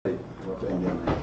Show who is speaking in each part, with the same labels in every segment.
Speaker 1: Vou aprendendo, né?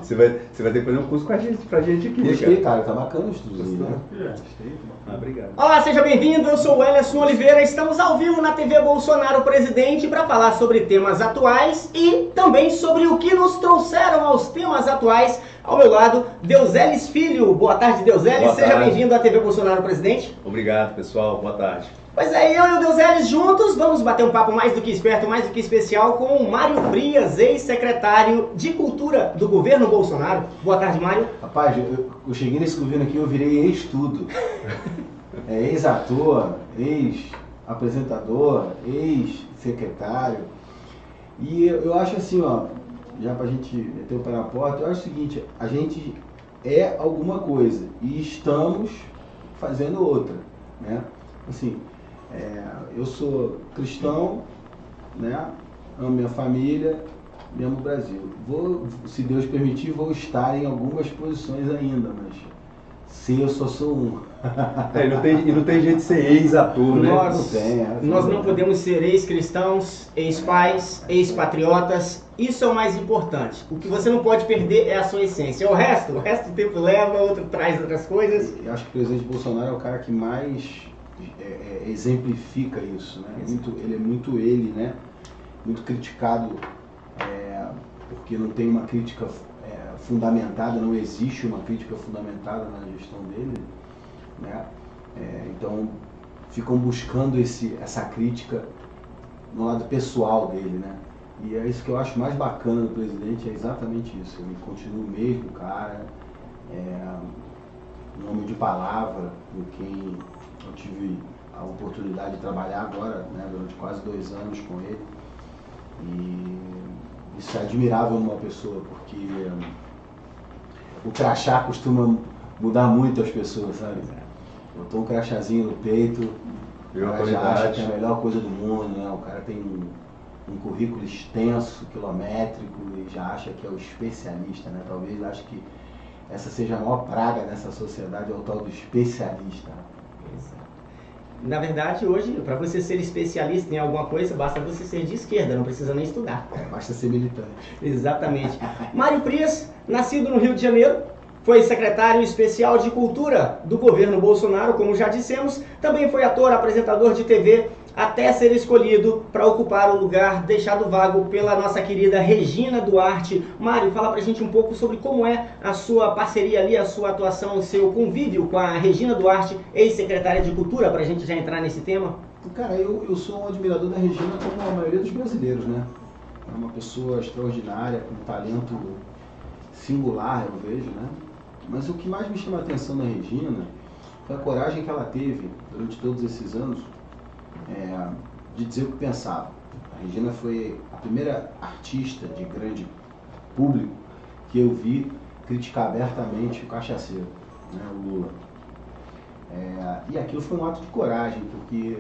Speaker 2: Você vai ter que fazer um curso com a gente, pra gente aqui.
Speaker 1: Gostei, cara, tá bacana o estudozinho, né?
Speaker 2: Gostei. Obrigado.
Speaker 3: Olá, seja bem-vindo, eu sou o Wellerson Oliveira, estamos ao vivo na TV Bolsonaro Presidente para falar sobre temas atuais e também sobre o que nos trouxeram aos temas atuais. Ao meu lado, Deuseles Filho. Boa tarde, Deuseles, seja bem-vindo à TV Bolsonaro Presidente.
Speaker 2: Obrigado, pessoal, boa tarde.
Speaker 3: Pois é, eu e o Deuseles juntos vamos bater um papo mais do que esperto, mais do que especial com o Mário Frias, ex-secretário de Cultura do governo Bolsonaro. Boa tarde, Mário.
Speaker 1: Rapaz, eu cheguei nesse governo aqui, eu virei ex-tudo. Ex-ator, ex-apresentador, ex-secretário. E eu acho assim, ó, já pra gente meter o pé na porta, eu acho o seguinte, a gente é alguma coisa e estamos fazendo outra, né? Assim, eu sou cristão, né? Amo minha família, amo o Brasil. Se Deus permitir, vou estar em algumas posições ainda, mas sim, eu só sou um.
Speaker 2: E não tem jeito de ser ex-ator, né?
Speaker 3: Nós não podemos ser ex-cristãos, ex-pais, ex-patriotas. Isso é o mais importante. O que você não pode perder é a sua essência. O resto do tempo leva, outro traz outras coisas.
Speaker 1: Eu acho que o presidente Bolsonaro é o cara que mais exemplifica isso, né? Ele é muito ele, né? Muito criticado porque não tem uma crítica fundamentada, não existe uma crítica fundamentada na gestão dele, né? Então ficam buscando essa crítica no lado pessoal dele, né? E é isso que eu acho mais bacana do presidente, é exatamente isso. Ele continua o mesmo cara, um homem de palavra, com quem eu tive a oportunidade de trabalhar agora, né, durante quase 2 anos com ele. E isso é admirável numa pessoa, porque o crachá costuma mudar muito as pessoas, sabe? Botou um crachazinho no peito, o cara já acha que é a melhor coisa do mundo, né? O cara tem um currículo extenso, quilométrico, e já acha que é o especialista, né? Talvez acho que essa seja a maior praga nessa sociedade, é o tal do especialista.
Speaker 3: Exato. Na verdade, hoje, para você ser especialista em alguma coisa, basta você ser de esquerda, não precisa nem estudar.
Speaker 1: Basta ser militante.
Speaker 3: Exatamente. Mário Frias, nascido no Rio de Janeiro, foi secretário especial de Cultura do governo Bolsonaro, como já dissemos. Também foi ator, apresentador de TV, até ser escolhido para ocupar o lugar deixado vago pela nossa querida Regina Duarte. Mário, fala pra gente um pouco sobre como é a sua parceria ali, a sua atuação, o seu convívio com a Regina Duarte, ex-secretária de Cultura, pra gente já entrar nesse tema.
Speaker 1: Cara, eu sou um admirador da Regina como a maioria dos brasileiros, né? É uma pessoa extraordinária, com um talento singular, eu vejo, né? Mas o que mais me chama a atenção na Regina foi a coragem que ela teve durante todos esses anos de dizer o que pensava. A Regina foi a primeira artista de grande público que eu vi criticar abertamente o cachaceiro, né, o Lula. E aquilo foi um ato de coragem, porque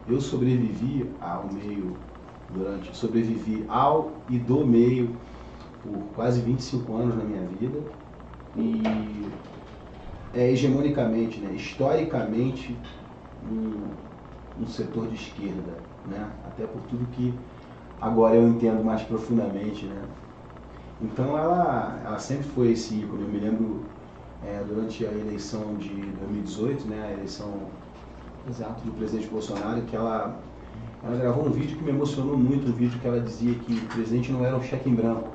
Speaker 1: eu sobrevivi ao meio sobrevivi ao e do meio por quase 25 anos na minha vida e hegemonicamente, né, historicamente, um setor de esquerda, né? Até por tudo que agora eu entendo mais profundamente, né? Então ela sempre foi esse ícone. Eu me lembro durante a eleição de 2018, né? A eleição do presidente Bolsonaro, que ela gravou um vídeo que me emocionou muito, um vídeo que ela dizia que o presidente não era um cheque em branco,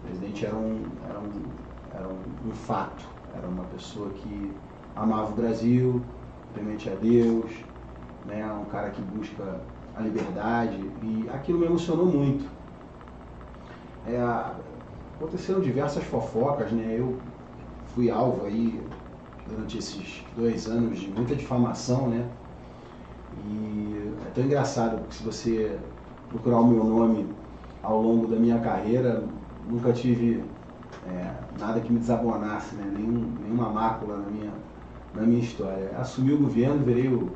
Speaker 1: o presidente era um fato, era uma pessoa que amava o Brasil, temente a Deus, né, um cara que busca a liberdade, e aquilo me emocionou muito. Aconteceram diversas fofocas, né, eu fui alvo aí durante esses 2 anos de muita difamação, né, e é tão engraçado, porque se você procurar o meu nome ao longo da minha carreira, nunca tive nada que me desabonasse, né, nenhuma mácula na minha história. Assumi o governo, virei o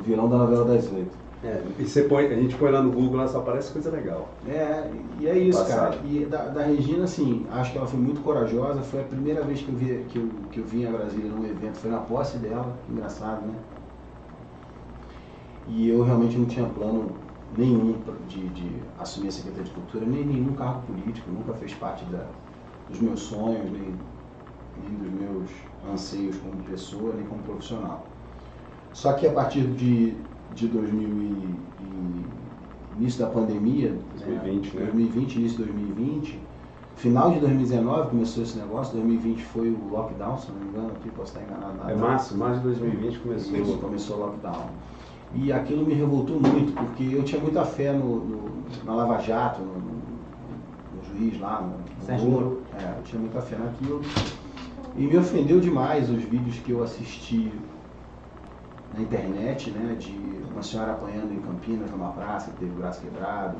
Speaker 1: vilão da novela das 8.
Speaker 2: A gente põe lá no Google, lá só aparece coisa legal.
Speaker 1: E é isso, cara. E da Regina, assim, acho que ela foi muito corajosa. Foi a primeira vez que eu vim a Brasília num evento, foi na posse dela, engraçado, né? E eu realmente não tinha plano nenhum de assumir a Secretaria de Cultura, nem nenhum cargo político, nunca fez parte dos meus sonhos, nem dos meus anseios como pessoa, nem como profissional. Só que a partir de 2000 início da pandemia,
Speaker 2: 2020, né?
Speaker 1: 2020, início de 2020, final de 2019 começou esse negócio, 2020 foi o lockdown, se não me engano, aqui posso estar enganado.
Speaker 2: É março de 2020
Speaker 1: começou o lockdown. E aquilo me revoltou muito, porque eu tinha muita fé na Lava Jato, no juiz lá, no
Speaker 3: Sérgio Moro.
Speaker 1: Eu tinha muita fé naquilo. E me ofendeu demais os vídeos que eu assisti na internet, né, de uma senhora apanhando em Campinas, numa praça, que teve o braço quebrado,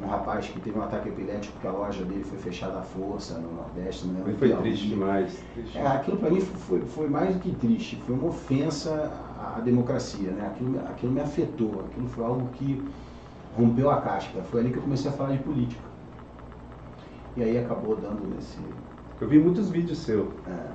Speaker 1: um rapaz que teve um ataque epilético porque a loja dele foi fechada à força no Nordeste. Não lembro.
Speaker 2: Foi triste demais.
Speaker 1: Aquilo para mim foi mais do que triste, foi uma ofensa à democracia, né? Aquilo me afetou, aquilo foi algo que rompeu a casca. Foi ali que eu comecei a falar de política. E aí acabou dando nesse...
Speaker 2: Eu vi muitos vídeos seus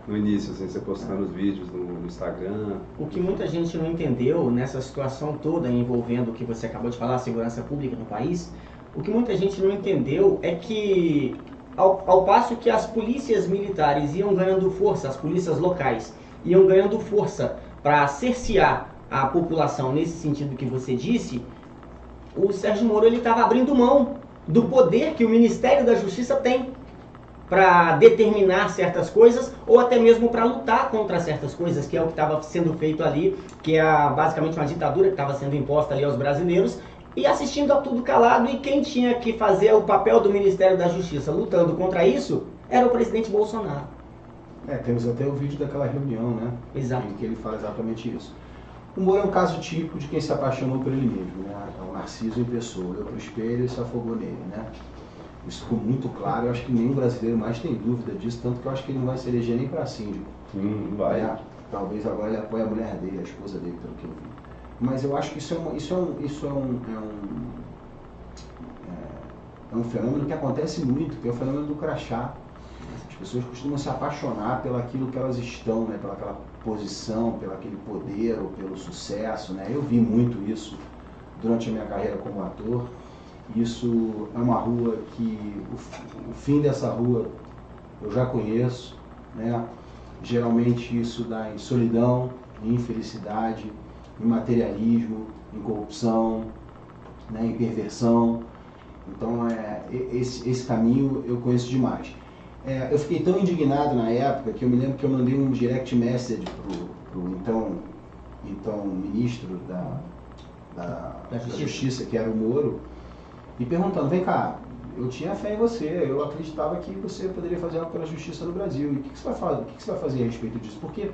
Speaker 2: no início, assim, você postando os vídeos no Instagram.
Speaker 3: O que muita gente não entendeu nessa situação toda envolvendo o que você acabou de falar, a segurança pública no país, o que muita gente não entendeu é que, ao passo que as polícias militares iam ganhando força, as polícias locais iam ganhando força para cercear a população nesse sentido que você disse, o Sérgio Moro estava abrindo mão do poder que o Ministério da Justiça tem para determinar certas coisas ou até mesmo para lutar contra certas coisas, que é o que estava sendo feito ali, que é basicamente uma ditadura que estava sendo imposta ali aos brasileiros, e assistindo a tudo calado, e quem tinha que fazer o papel do Ministério da Justiça lutando contra isso era o presidente Bolsonaro.
Speaker 1: Temos até o vídeo daquela reunião, né?
Speaker 3: Exato.
Speaker 1: Em que ele fala exatamente isso. O Moro é um caso típico de quem se apaixonou por ele mesmo, né? É um narciso em pessoa, olhou para o espelho e se afogou nele, né? Isso ficou muito claro, eu acho que nenhum brasileiro mais tem dúvida disso, tanto que eu acho que ele não vai se eleger nem para síndico.
Speaker 2: Não vai.
Speaker 1: Talvez agora ele apoie a mulher dele, a esposa dele, pelo que eu vi. Mas eu acho que isso é um fenômeno que acontece muito, que é o fenômeno do crachá. As pessoas costumam se apaixonar pelaquilo que elas estão, né? Pelaquela posição, pelo aquele poder ou pelo sucesso, né? Eu vi muito isso durante a minha carreira como ator. Isso é uma rua que o fim dessa rua eu já conheço, né? Geralmente isso dá em solidão, em infelicidade, em materialismo, em corrupção, né? Em perversão. Então esse caminho eu conheço demais. Eu fiquei tão indignado na época que eu me lembro que eu mandei um direct message pro então ministro da Justiça, que era o Moro, e perguntando, vem cá, eu tinha fé em você, eu acreditava que você poderia fazer algo pela justiça no Brasil, e o que você vai fazer a respeito disso? Porque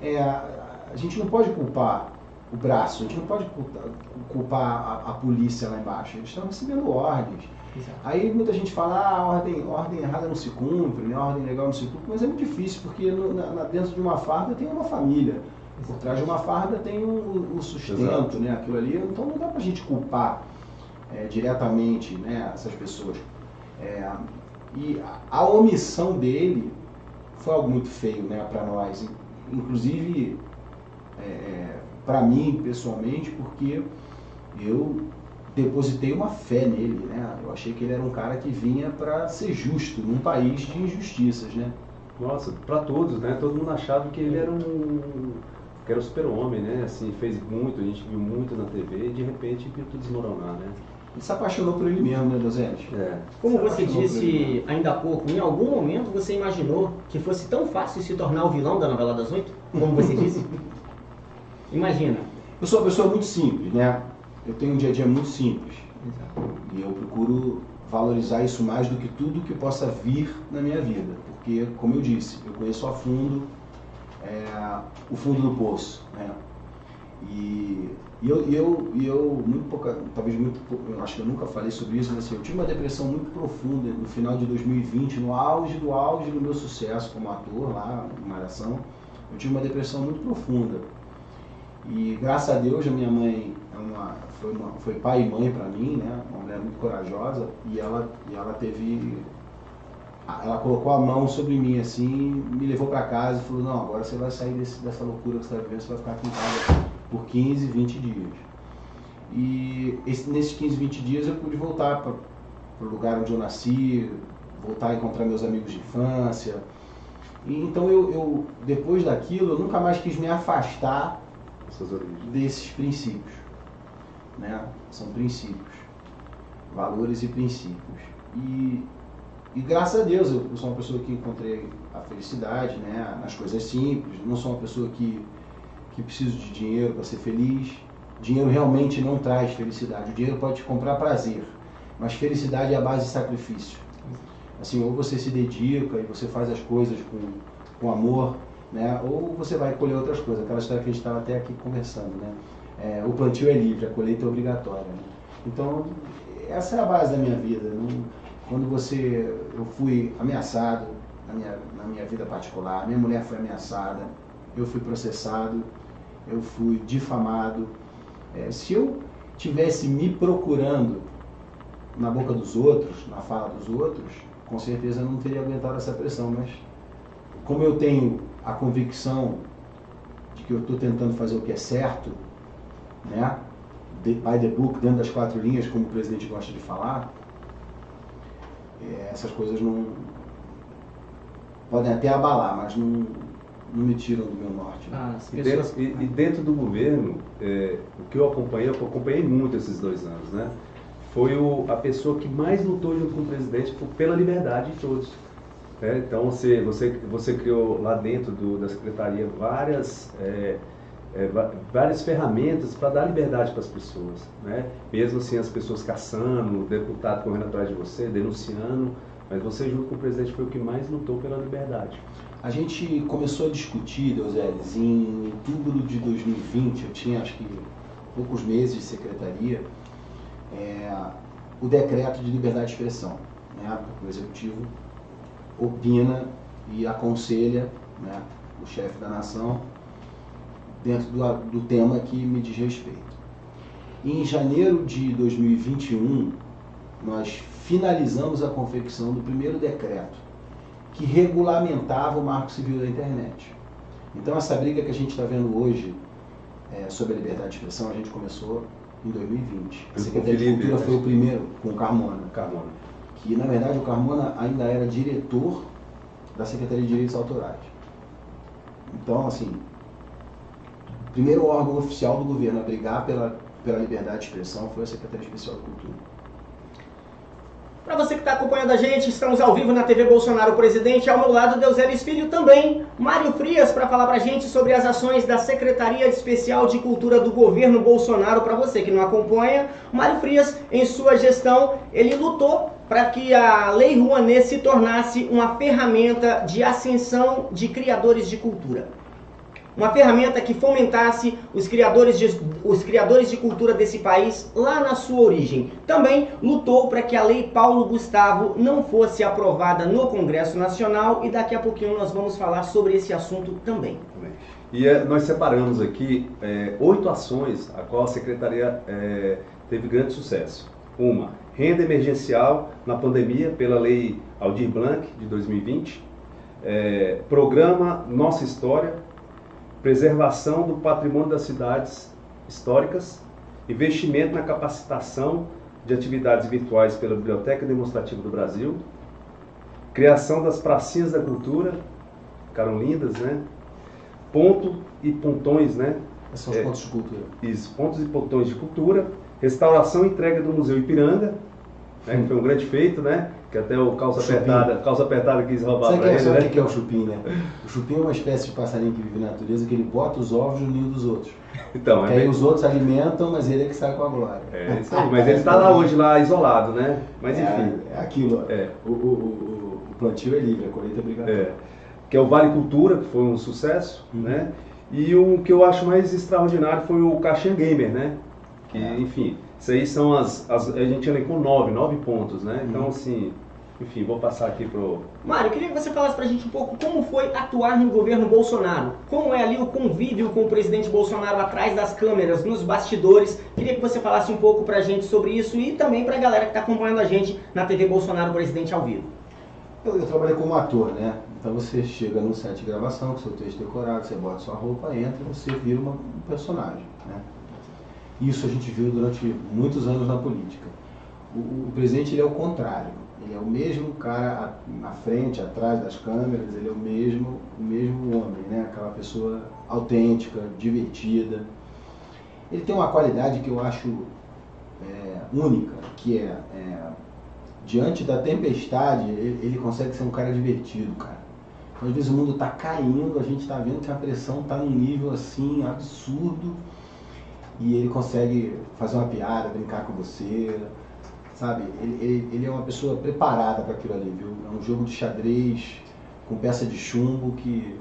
Speaker 1: a gente não pode culpar o braço, a gente não pode culpar a polícia lá embaixo, eles estão recebendo ordens. Exato. Aí muita gente fala, a ordem errada não se cumpre, né? A ordem legal não se cumpre, mas é muito difícil, porque dentro de uma farda tem uma família, por trás de uma farda tem um sustento, exato, né? Aquilo ali, então não dá pra gente culpar diretamente, né, essas pessoas. E a omissão dele foi algo muito feio, né, para nós, inclusive para mim pessoalmente, porque eu depositei uma fé nele, né? Eu achei que ele era um cara que vinha para ser justo num país de injustiças, né?
Speaker 2: Nossa, para todos, né? Todo mundo achava que ele era que era o super-homem, né? Assim, fez muito, a gente viu muito na TV e de repente viu tudo desmoronar, né?
Speaker 1: Ele se apaixonou por ele mesmo, né, Dozete?
Speaker 3: Como você disse ainda há pouco, em algum momento você imaginou que fosse tão fácil se tornar o vilão da novela das 8? Como você disse? Imagina.
Speaker 1: Eu sou uma pessoa muito simples, né? Eu tenho um dia a dia muito simples. Exato. E eu procuro valorizar isso mais do que tudo que possa vir na minha vida. Porque, como eu disse, eu conheço a fundo o fundo do poço, né? E eu muito pouca, talvez muito pouco, eu acho que eu nunca falei sobre isso, mas assim, eu tive uma depressão muito profunda no final de 2020, no auge do meu sucesso como ator lá em Malhação. Eu tive uma depressão muito profunda. E graças a Deus a minha mãe foi pai e mãe para mim, né? Uma mulher muito corajosa, e ela colocou a mão sobre mim assim, me levou para casa e falou, não, agora você vai sair dessa loucura que você está vivendo, você vai ficar aqui em casa por 15, 20 dias. E nesses 15, 20 dias eu pude voltar para o lugar onde eu nasci, voltar a encontrar meus amigos de infância. E, então eu, depois daquilo, eu nunca mais quis me afastar desses princípios, né? São princípios, valores e princípios. E graças a Deus eu sou uma pessoa que encontrei a felicidade, né? Nas coisas simples. Não sou uma pessoa que preciso de dinheiro para ser feliz. Dinheiro realmente não traz felicidade. O dinheiro pode te comprar prazer, mas felicidade é a base de sacrifício. Assim, ou você se dedica e você faz as coisas com amor, né? Ou você vai colher outras coisas. Aquela história que a gente estava até aqui conversando, né? O plantio é livre, a colheita é obrigatória, né? Então, essa é a base da minha vida. Quando eu fui ameaçado na minha vida particular, minha mulher foi ameaçada, eu fui processado, eu fui difamado. Se eu tivesse me procurando na boca dos outros, na fala dos outros, com certeza eu não teria aguentado essa pressão, mas como eu tenho a convicção de que eu estou tentando fazer o que é certo, né? By the book, dentro das 4 linhas, como o presidente gosta de falar, essas coisas não podem até abalar, mas não me tiram do meu norte.
Speaker 2: E dentro do governo, o que eu acompanhei muito esses 2 anos, né? Foi a pessoa que mais lutou junto com o presidente pela liberdade de todos. Né? Então você criou lá dentro da secretaria várias ferramentas para dar liberdade para as pessoas, né? Mesmo assim as pessoas caçando, o deputado correndo atrás de você, denunciando, mas você junto com o presidente foi o que mais lutou pela liberdade.
Speaker 1: A gente começou a discutir, Deuseles, em outubro de 2020, eu tinha acho que poucos meses de secretaria, o decreto de liberdade de expressão, né? O executivo opina e aconselha, né, o chefe da nação dentro do tema que me diz respeito. Em janeiro de 2021, nós finalizamos a confecção do primeiro decreto que regulamentava o Marco Civil da Internet. Então essa briga que a gente está vendo hoje sobre a liberdade de expressão, a gente começou em 2020. A Secretaria de Cultura foi o primeiro, com o Carmona. Que na verdade o Carmona ainda era diretor da Secretaria de Direitos Autorais. Então, assim, o primeiro órgão oficial do governo a brigar pela liberdade de expressão foi a Secretaria Especial de Cultura.
Speaker 3: Para você que está acompanhando a gente, estamos ao vivo na TV Bolsonaro Presidente. Ao meu lado, Deuseles Filho, também Mário Frias, para falar para a gente sobre as ações da Secretaria Especial de Cultura do governo Bolsonaro. Para você que não acompanha, Mário Frias, em sua gestão, ele lutou para que a Lei Rouanet se tornasse uma ferramenta de ascensão de criadores de cultura. Uma ferramenta que fomentasse os criadores de cultura desse país lá na sua origem. Também lutou para que a Lei Paulo Gustavo não fosse aprovada no Congresso Nacional e daqui a pouquinho nós vamos falar sobre esse assunto também.
Speaker 2: E nós separamos aqui 8 ações a qual a Secretaria teve grande sucesso. Uma, renda emergencial na pandemia pela Lei Aldir Blanc de 2020. Programa Nossa História, preservação do patrimônio das cidades históricas, investimento na capacitação de atividades virtuais pela Biblioteca Demonstrativa do Brasil, criação das pracinhas da cultura, ficaram lindas, né? Ponto e pontões, né?
Speaker 1: Esses são os pontos de cultura.
Speaker 2: Isso, pontos e pontões de cultura, restauração e entrega do Museu Ipiranga, né? Que foi um grande feito, né? Que até o calça apertada quis roubar para ele.
Speaker 1: Sabe o que é o chupim, né? O chupim é uma espécie de passarinho que vive na natureza, que ele bota os ovos no ninho dos outros.
Speaker 2: Então,
Speaker 1: aí os outros alimentam, mas ele é que sai com a glória.
Speaker 2: Isso aí, mas ele está lá hoje, lá isolado, né? Mas enfim.
Speaker 1: É aquilo. O plantio é livre, a colheita é obrigatória.
Speaker 2: Que é o Vale Cultura, que foi um sucesso, né? E o que eu acho mais extraordinário foi o Caixinha Gamer, né? Que, enfim, isso aí são a gente elencou 9 pontos, né? Então, assim, enfim, vou passar aqui pro...
Speaker 3: Mário, queria que você falasse pra gente um pouco como foi atuar no governo Bolsonaro. Como é ali o convívio com o presidente Bolsonaro atrás das câmeras, nos bastidores. Queria que você falasse um pouco pra gente sobre isso e também pra galera que tá acompanhando a gente na TV Bolsonaro Presidente ao vivo.
Speaker 1: Eu trabalhei como ator, né? Então você chega num set de gravação, com seu texto decorado, você bota sua roupa, entra e você vira um personagem, né? Isso a gente viu durante muitos anos na política. O presidente ele é o contrário. Ele é o mesmo cara na frente, atrás das câmeras, ele é o mesmo homem, né? Aquela pessoa autêntica, divertida. Ele tem uma qualidade que eu acho única, que diante da tempestade, ele consegue ser um cara divertido, cara. Às vezes o mundo está caindo, a gente está vendo que a pressão está num nível assim absurdo e ele consegue fazer uma piada, brincar com você, sabe? Ele é uma pessoa preparada para aquilo ali, viu? É um jogo de xadrez com peça de chumbo que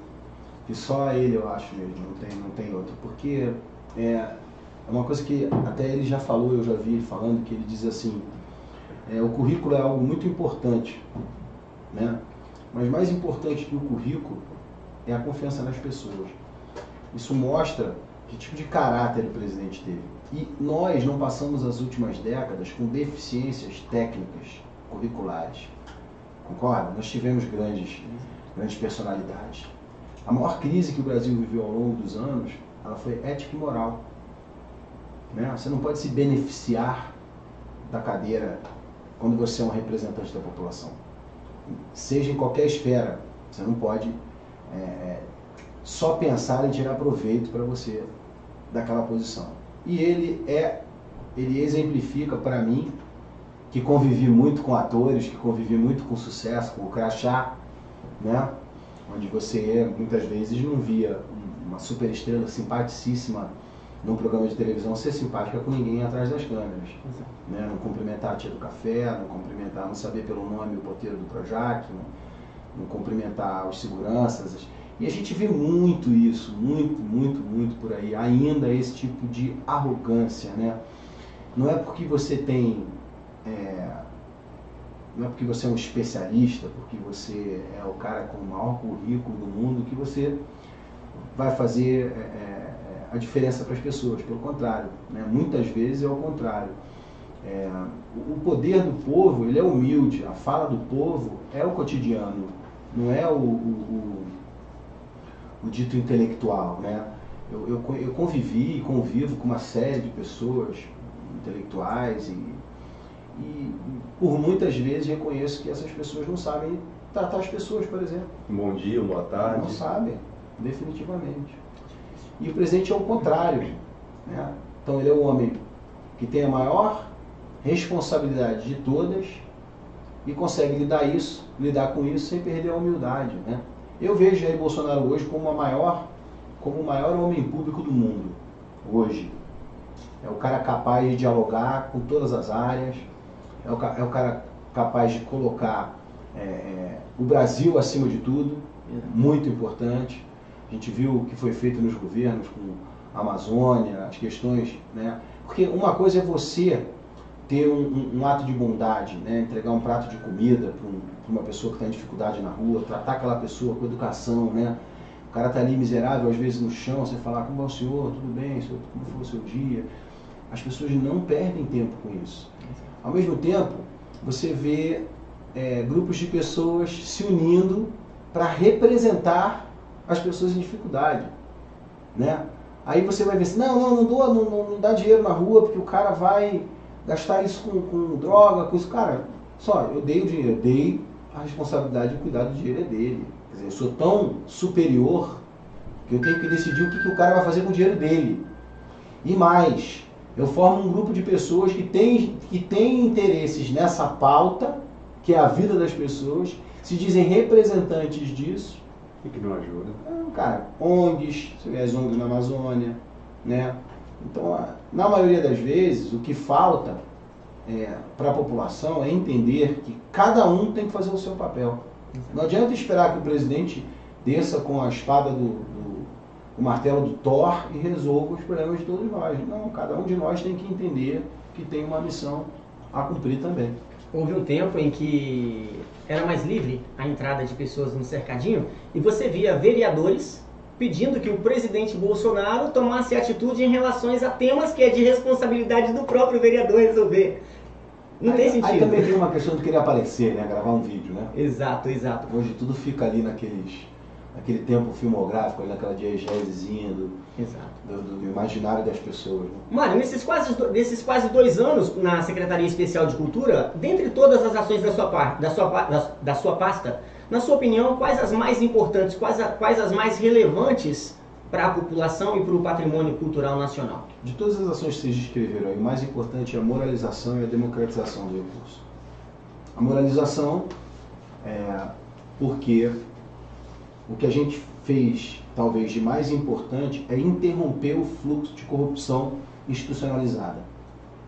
Speaker 1: só ele, eu acho mesmo, não tem outro. Porque é uma coisa que até ele já falou, eu já vi ele falando, que ele diz assim, o currículo é algo muito importante, né? Mas mais importante que o currículo é a confiança nas pessoas. Isso mostra que tipo de caráter o presidente teve. E nós não passamos as últimas décadas com deficiências técnicas curriculares. Concorda? Nós tivemos grandes personalidades. A maior crise que o Brasil viveu ao longo dos anos, ela foi ética e moral. Né? Você não pode se beneficiar da cadeira quando você é um representante da população. Seja em qualquer esfera, você não pode só pensar em tirar proveito para você daquela posição. E ele exemplifica para mim, que convivi muito com atores, que convivi muito com sucesso, com o crachá, né? Onde você muitas vezes não via uma super estrela simpaticíssima num programa de televisão ser simpática com ninguém atrás das câmeras. Né? Não cumprimentar a tia do café, não saber pelo nome o porteiro do Projac, não cumprimentar os seguranças. E a gente vê muito isso, muito por aí, ainda esse tipo de arrogância, né? Não é porque você não é porque você é um especialista, porque você é o cara com o maior currículo do mundo, que você vai fazer a diferença para as pessoas. Pelo contrário, né? Muitas vezes é o contrário. O poder do povo, ele é humilde, a fala do povo é o cotidiano, não é o dito intelectual, né? Eu convivi e convivo com uma série de pessoas intelectuais e por muitas vezes reconheço que essas pessoas não sabem tratar as pessoas, por exemplo.
Speaker 2: Bom dia, boa tarde.
Speaker 1: Não sabem, definitivamente. E o presidente é o contrário, né? Então ele é o homem que tem a maior responsabilidade de todas e consegue lidar com isso sem perder a humildade, né? Eu vejo Jair Bolsonaro hoje como o maior homem público do mundo, hoje. É o cara capaz de dialogar com todas as áreas, é o cara capaz de colocar o Brasil acima de tudo, muito importante. A gente viu o que foi feito nos governos com a Amazônia, as questões, né? Porque uma coisa é você ter um ato de bondade, né? Entregar um prato de comida para uma pessoa que está em dificuldade na rua, tratar aquela pessoa com educação, né? O cara está ali miserável, às vezes no chão, você falar, como é o senhor, tudo bem, senhor, como foi o seu dia? As pessoas não perdem tempo com isso. Ao mesmo tempo, você vê grupos de pessoas se unindo para representar as pessoas em dificuldade, né? Aí você vai ver assim, não dá dinheiro na rua porque o cara vai gastar isso com droga, com isso. Cara, eu dei o dinheiro, eu dei, a responsabilidade de cuidar do dinheiro é dele. Quer dizer, eu sou tão superior que eu tenho que decidir o que o cara vai fazer com o dinheiro dele. E mais, eu formo um grupo de pessoas que tem interesses nessa pauta, que é a vida das pessoas, se dizem representantes disso.
Speaker 2: E que não ajuda.
Speaker 1: Cara, ONGs, você vê as ONGs na Amazônia, né? Então, na maioria das vezes, o que falta para a população é entender que cada um tem que fazer o seu papel. Não adianta esperar que o presidente desça com a espada o martelo do Thor e resolva os problemas de todos nós. Não, cada um de nós tem que entender que tem uma missão a cumprir também.
Speaker 3: Houve um tempo em que era mais livre a entrada de pessoas no cercadinho e você via vereadores pedindo que o presidente Bolsonaro tomasse atitude em relação a temas que é de responsabilidade do próprio vereador resolver. Não tem sentido.
Speaker 1: Aí também tem uma questão de querer aparecer, né? Gravar um vídeo, né?
Speaker 3: Exato.
Speaker 1: Hoje tudo fica ali naqueles naquele tempo filmográfico, naquela diegesezinha
Speaker 3: Exato.
Speaker 1: do imaginário das pessoas. Né?
Speaker 3: Mário, nesses quase 2 anos na Secretaria Especial de Cultura, dentre todas as ações da sua pasta, na sua opinião, quais as mais importantes, quais as mais relevantes para a população e para o patrimônio cultural nacional?
Speaker 1: De todas as ações que vocês descreveram aí, o mais importante é a moralização e a democratização do recurso. A moralização porque o que a gente fez, talvez de mais importante, é interromper o fluxo de corrupção institucionalizada.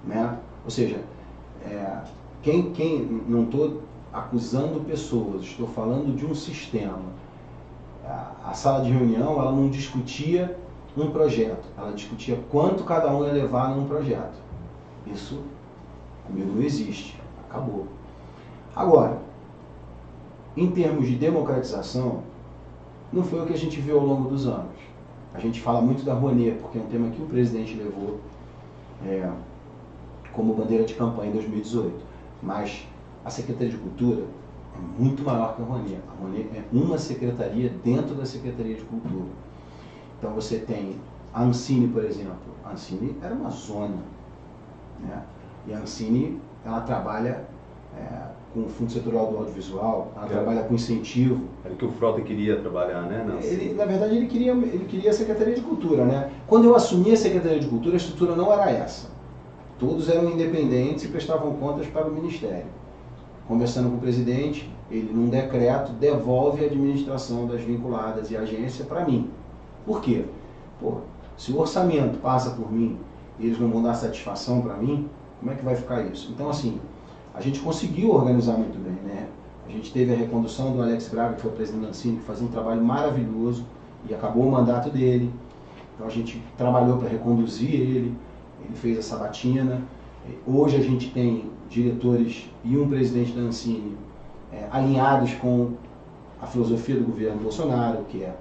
Speaker 1: Né? Ou seja, não estou acusando pessoas, estou falando de um sistema. A sala de reunião, ela não discutia um projeto, ela discutia quanto cada um ia levar num projeto. Isso comigo não existe, acabou. Agora, em termos de democratização, não foi o que a gente viu ao longo dos anos. A gente fala muito da Rouanet, porque é um tema que o presidente levou como bandeira de campanha em 2018. Mas a Secretaria de Cultura é muito maior que a Rouanet. A Rouanet é uma secretaria dentro da Secretaria de Cultura. Então você tem a Ancine, por exemplo. A Ancine era uma zona. Né? E a Ancine, ela trabalha com o Fundo Setorial do Audiovisual, ela trabalha com incentivo.
Speaker 2: Era que o Frota queria trabalhar, né?
Speaker 1: Na verdade, ele queria a Secretaria de Cultura, né? Quando eu assumi a Secretaria de Cultura, a estrutura não era essa. Todos eram independentes e prestavam contas para o Ministério. Conversando com o presidente, ele, num decreto, devolve a administração das vinculadas e a agência para mim. Por quê? Se o orçamento passa por mim e eles não vão dar satisfação para mim, como é que vai ficar isso? Então, assim, a gente conseguiu organizar muito bem, né? A gente teve a recondução do Alex Braga, que foi o presidente da Ancine, que fazia um trabalho maravilhoso e acabou o mandato dele. Então a gente trabalhou para reconduzir ele fez a sabatina. Hoje a gente tem diretores e um presidente da Ancine alinhados com a filosofia do governo Bolsonaro, que é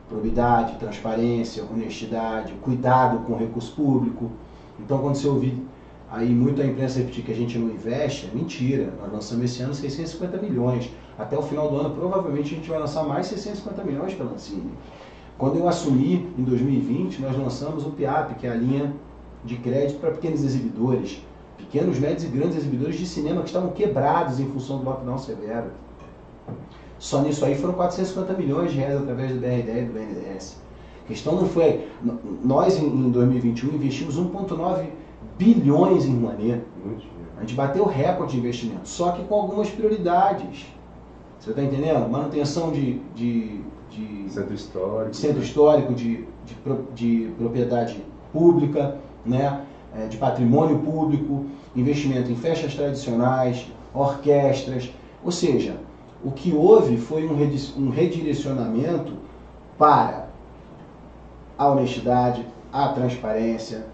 Speaker 1: probidade, transparência, honestidade, cuidado com o recurso público. Então, quando você ouvir aí muito a imprensa repetir que a gente não investe, é mentira. Nós lançamos esse ano 650 milhões. Até o final do ano, provavelmente, a gente vai lançar mais 650 milhões pela Ancine. Quando eu assumi, em 2020, nós lançamos o PIAP, que é a linha de crédito para pequenos exibidores, pequenos, médios e grandes exibidores de cinema que estavam quebrados em função do lockdown severo. Só nisso aí foram 450 milhões de reais através do BRDE e do BNDES. A questão não foi... Nós, em 2021, investimos 1,9 bilhões em Rouanet. A gente bateu o recorde de investimento, só que com algumas prioridades. Você está entendendo? Manutenção de centro histórico, de propriedade pública, né? De patrimônio público, investimento em festas tradicionais, orquestras. Ou seja, o que houve foi um redirecionamento para a honestidade, a transparência,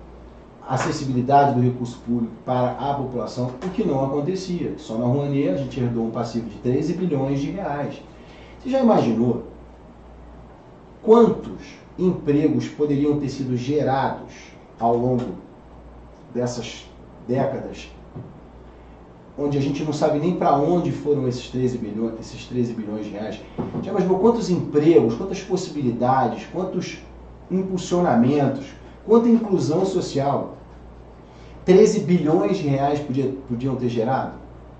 Speaker 1: a acessibilidade do recurso público para a população, o que não acontecia. Só na Rouanet a gente herdou um passivo de 13 bilhões de reais. Você já imaginou quantos empregos poderiam ter sido gerados ao longo dessas décadas, onde a gente não sabe nem para onde foram esses 13 bilhões de reais? Já imaginou quantos empregos, quantas possibilidades, quantos impulsionamentos, quanta inclusão social 13 bilhões de reais podiam ter gerado?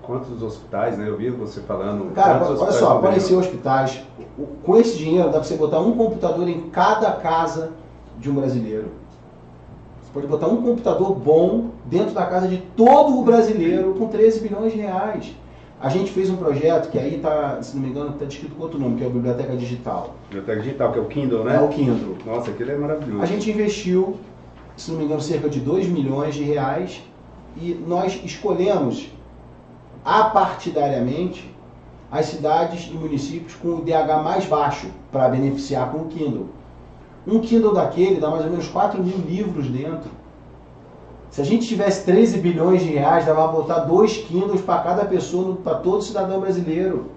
Speaker 2: Quantos hospitais, né? Eu vi você falando...
Speaker 1: Cara, olha só, apareceu hospitais. Com esse dinheiro dá para você botar um computador em cada casa de um brasileiro. Você pode botar um computador bom dentro da casa de todo o brasileiro com 13 bilhões de reais. A gente fez um projeto que aí está, se não me engano, está descrito com outro nome, que é a Biblioteca Digital.
Speaker 2: Biblioteca Digital, que é o Kindle, né?
Speaker 1: É o Kindle.
Speaker 2: Nossa, aquilo é maravilhoso.
Speaker 1: A gente investiu, se não me engano, cerca de 2 milhões de reais e nós escolhemos apartidariamente as cidades e municípios com o DH mais baixo para beneficiar com o Kindle. Um Kindle daquele dá mais ou menos 4 mil livros dentro. Se a gente tivesse 13 bilhões de reais, dava para botar 2 Kindles para cada pessoa, para todo cidadão brasileiro.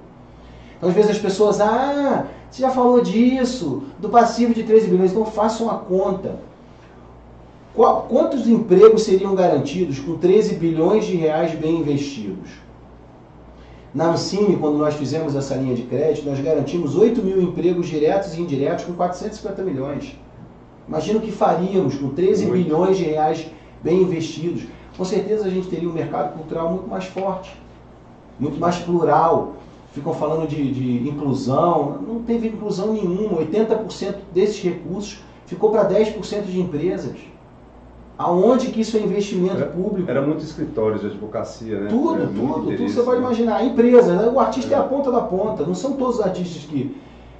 Speaker 1: Então, às vezes as pessoas, você já falou disso, do passivo de 13 bilhões, então façam a conta. Quantos empregos seriam garantidos com 13 bilhões de reais bem investidos? Na Ancine, quando nós fizemos essa linha de crédito, nós garantimos 8 mil empregos diretos e indiretos com 450 milhões. Imagina o que faríamos com 13 bilhões de reais bem investidos. Com certeza a gente teria um mercado cultural muito mais forte, muito mais plural. Ficam falando de inclusão, não teve inclusão nenhuma. 80% desses recursos ficou para 10% de empresas. Aonde que isso é investimento público?
Speaker 2: Era muito escritórios de advocacia, né?
Speaker 1: Tudo você pode imaginar. A empresa, né? O artista é a ponta da ponta. Não são todos os artistas que...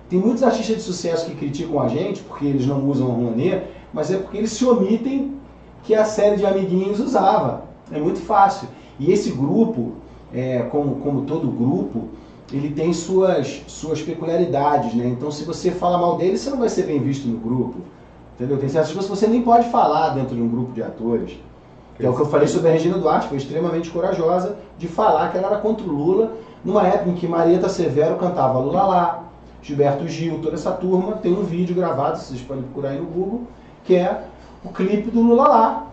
Speaker 1: Tem muitos artistas de sucesso que criticam a gente porque eles não usam a Rouanet, mas é porque eles se omitem que a série de amiguinhos usava. É muito fácil. E esse grupo, como todo grupo, ele tem suas peculiaridades, né? Então, se você fala mal dele, você não vai ser bem visto no grupo. Entendeu? Tem certas coisas que você nem pode falar dentro de um grupo de atores. Que é o que eu falei sobre a Regina Duarte, foi extremamente corajosa de falar que ela era contra o Lula, numa época em que Marieta Severo cantava Lula lá, Gilberto Gil, toda essa turma. Tem um vídeo gravado, vocês podem procurar aí no Google, que é o clipe do Lula lá.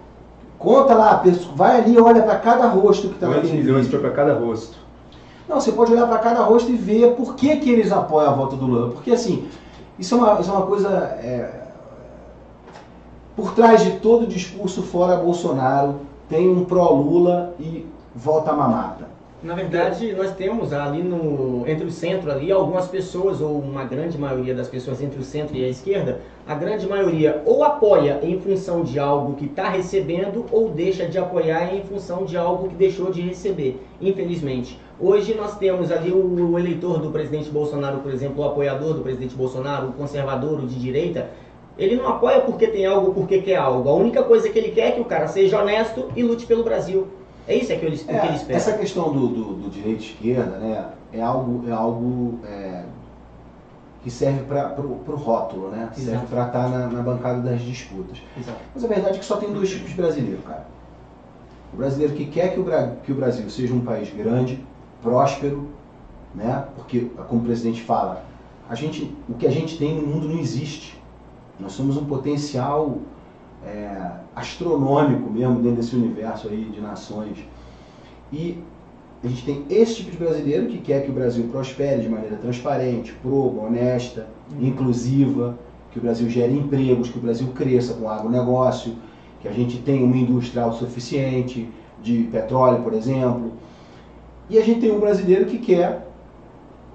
Speaker 1: Conta lá, vai ali e olha para cada rosto que está naquele vídeo.
Speaker 2: Foi para cada rosto.
Speaker 1: Não, você pode olhar para cada rosto e ver por que eles apoiam a volta do Lula. Porque assim, isso é uma coisa... Por trás de todo discurso fora Bolsonaro, tem um pró-Lula e volta a mamata.
Speaker 3: Na verdade, nós temos ali entre o centro ali, algumas pessoas, ou uma grande maioria das pessoas entre o centro e a esquerda, a grande maioria ou apoia em função de algo que está recebendo, ou deixa de apoiar em função de algo que deixou de receber, infelizmente. Hoje nós temos ali o eleitor do presidente Bolsonaro, por exemplo, o apoiador do presidente Bolsonaro, o conservador, o de direita. Ele não apoia porque tem algo, porque quer algo. A única coisa que ele quer é que o cara seja honesto e lute pelo Brasil. É isso que ele espera.
Speaker 1: Essa questão do direito e esquerda, né, é algo que serve para o rótulo, né?
Speaker 3: Exato.
Speaker 1: Serve para estar na bancada das disputas.
Speaker 3: Exato.
Speaker 1: Mas a verdade é que só tem dois tipos de brasileiro, cara. O brasileiro que quer que o Brasil seja um país grande, próspero, né? Porque, como o presidente fala, o que a gente tem no mundo não existe. Nós somos um potencial astronômico mesmo dentro desse universo aí de nações. E a gente tem esse tipo de brasileiro que quer que o Brasil prospere de maneira transparente, proba, honesta, inclusiva, que o Brasil gere empregos, que o Brasil cresça com o agronegócio, que a gente tenha uma indústria autossuficiente de petróleo, por exemplo. E a gente tem um brasileiro que quer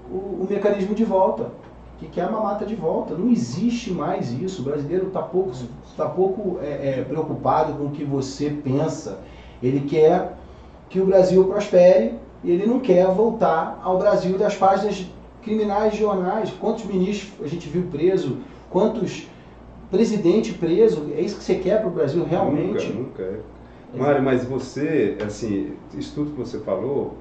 Speaker 1: o mecanismo de volta, que quer a mamata de volta. Não existe mais isso. O brasileiro está pouco preocupado com o que você pensa. Ele quer que o Brasil prospere e ele não quer voltar ao Brasil das páginas criminais de jornais. Quantos ministros a gente viu preso? Quantos presidentes presos? É isso que você quer para o Brasil realmente?
Speaker 2: Nunca é. Mário, mas você, assim, isso tudo que você falou,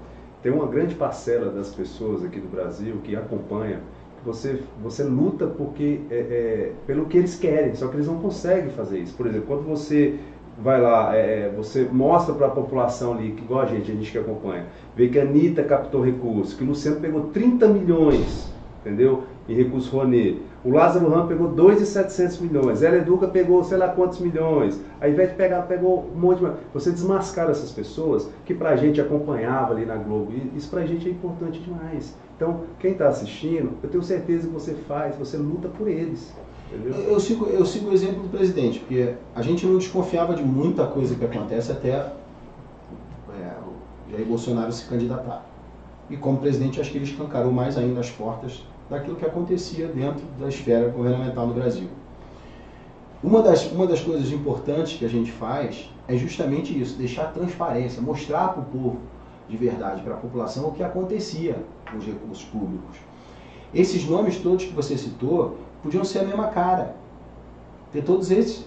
Speaker 2: tem uma grande parcela das pessoas aqui do Brasil que acompanha. Você luta pelo que eles querem, só que eles não conseguem fazer isso. Por exemplo, quando você vai lá, você mostra para a população ali, que igual a gente que acompanha, vê que a Anitta captou recursos, que o Luciano pegou 30 milhões, entendeu? Em recursos Rouanet. O Lázaro Ramos pegou 2.700 milhões, Zélia Educa pegou sei lá quantos milhões, a Ivete pegou um monte de... Você desmascara essas pessoas que pra gente acompanhava ali na Globo, e isso pra gente é importante demais. Então, quem está assistindo, eu tenho certeza que você luta por eles. Entendeu?
Speaker 1: Eu sigo o exemplo do presidente, porque a gente não desconfiava de muita coisa que acontece até o Jair Bolsonaro se candidatar. E como presidente, acho que ele escancarou mais ainda as portas daquilo que acontecia dentro da esfera governamental no Brasil. Uma das coisas importantes que a gente faz é justamente isso, deixar transparência, mostrar para o povo de verdade, para a população, o que acontecia com os recursos públicos. Esses nomes todos que você citou podiam ser a mesma cara. Todos esses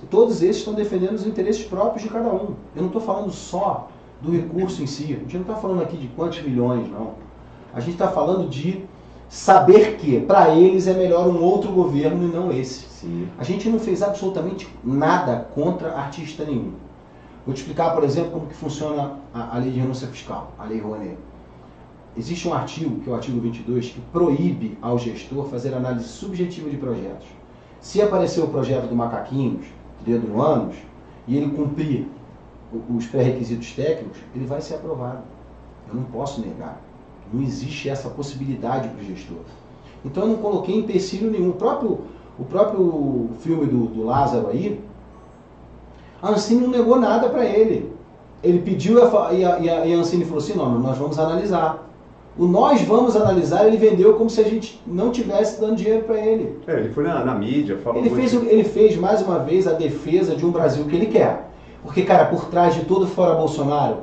Speaker 1: estão defendendo os interesses próprios de cada um. Eu não estou falando só do recurso em si, a gente não está falando aqui de quantos milhões, não. A gente está falando de saber que, para eles, é melhor um outro governo e não esse.
Speaker 2: Sim.
Speaker 1: A gente não fez absolutamente nada contra artista nenhum. Vou te explicar, por exemplo, como que funciona a lei de renúncia fiscal, a lei Rouanet. Existe um artigo, que é o artigo 22, que proíbe ao gestor fazer análise subjetiva de projetos. Se aparecer o projeto do Macaquinhos, dedo no ânus, e ele cumprir os pré-requisitos técnicos, ele vai ser aprovado. Eu não posso negar. Não existe essa possibilidade para o gestor. Então eu não coloquei empecilho nenhum. O próprio filme do Lázaro aí, a Ancine não negou nada para ele. Ele pediu e a Ancine falou assim, não, nós vamos analisar. O nós vamos analisar, ele vendeu como se a gente não tivesse dando dinheiro para ele.
Speaker 2: Ele foi na mídia, falou
Speaker 1: ele fez mais uma vez a defesa de um Brasil que ele quer. Porque, cara, por trás de todo fora Bolsonaro,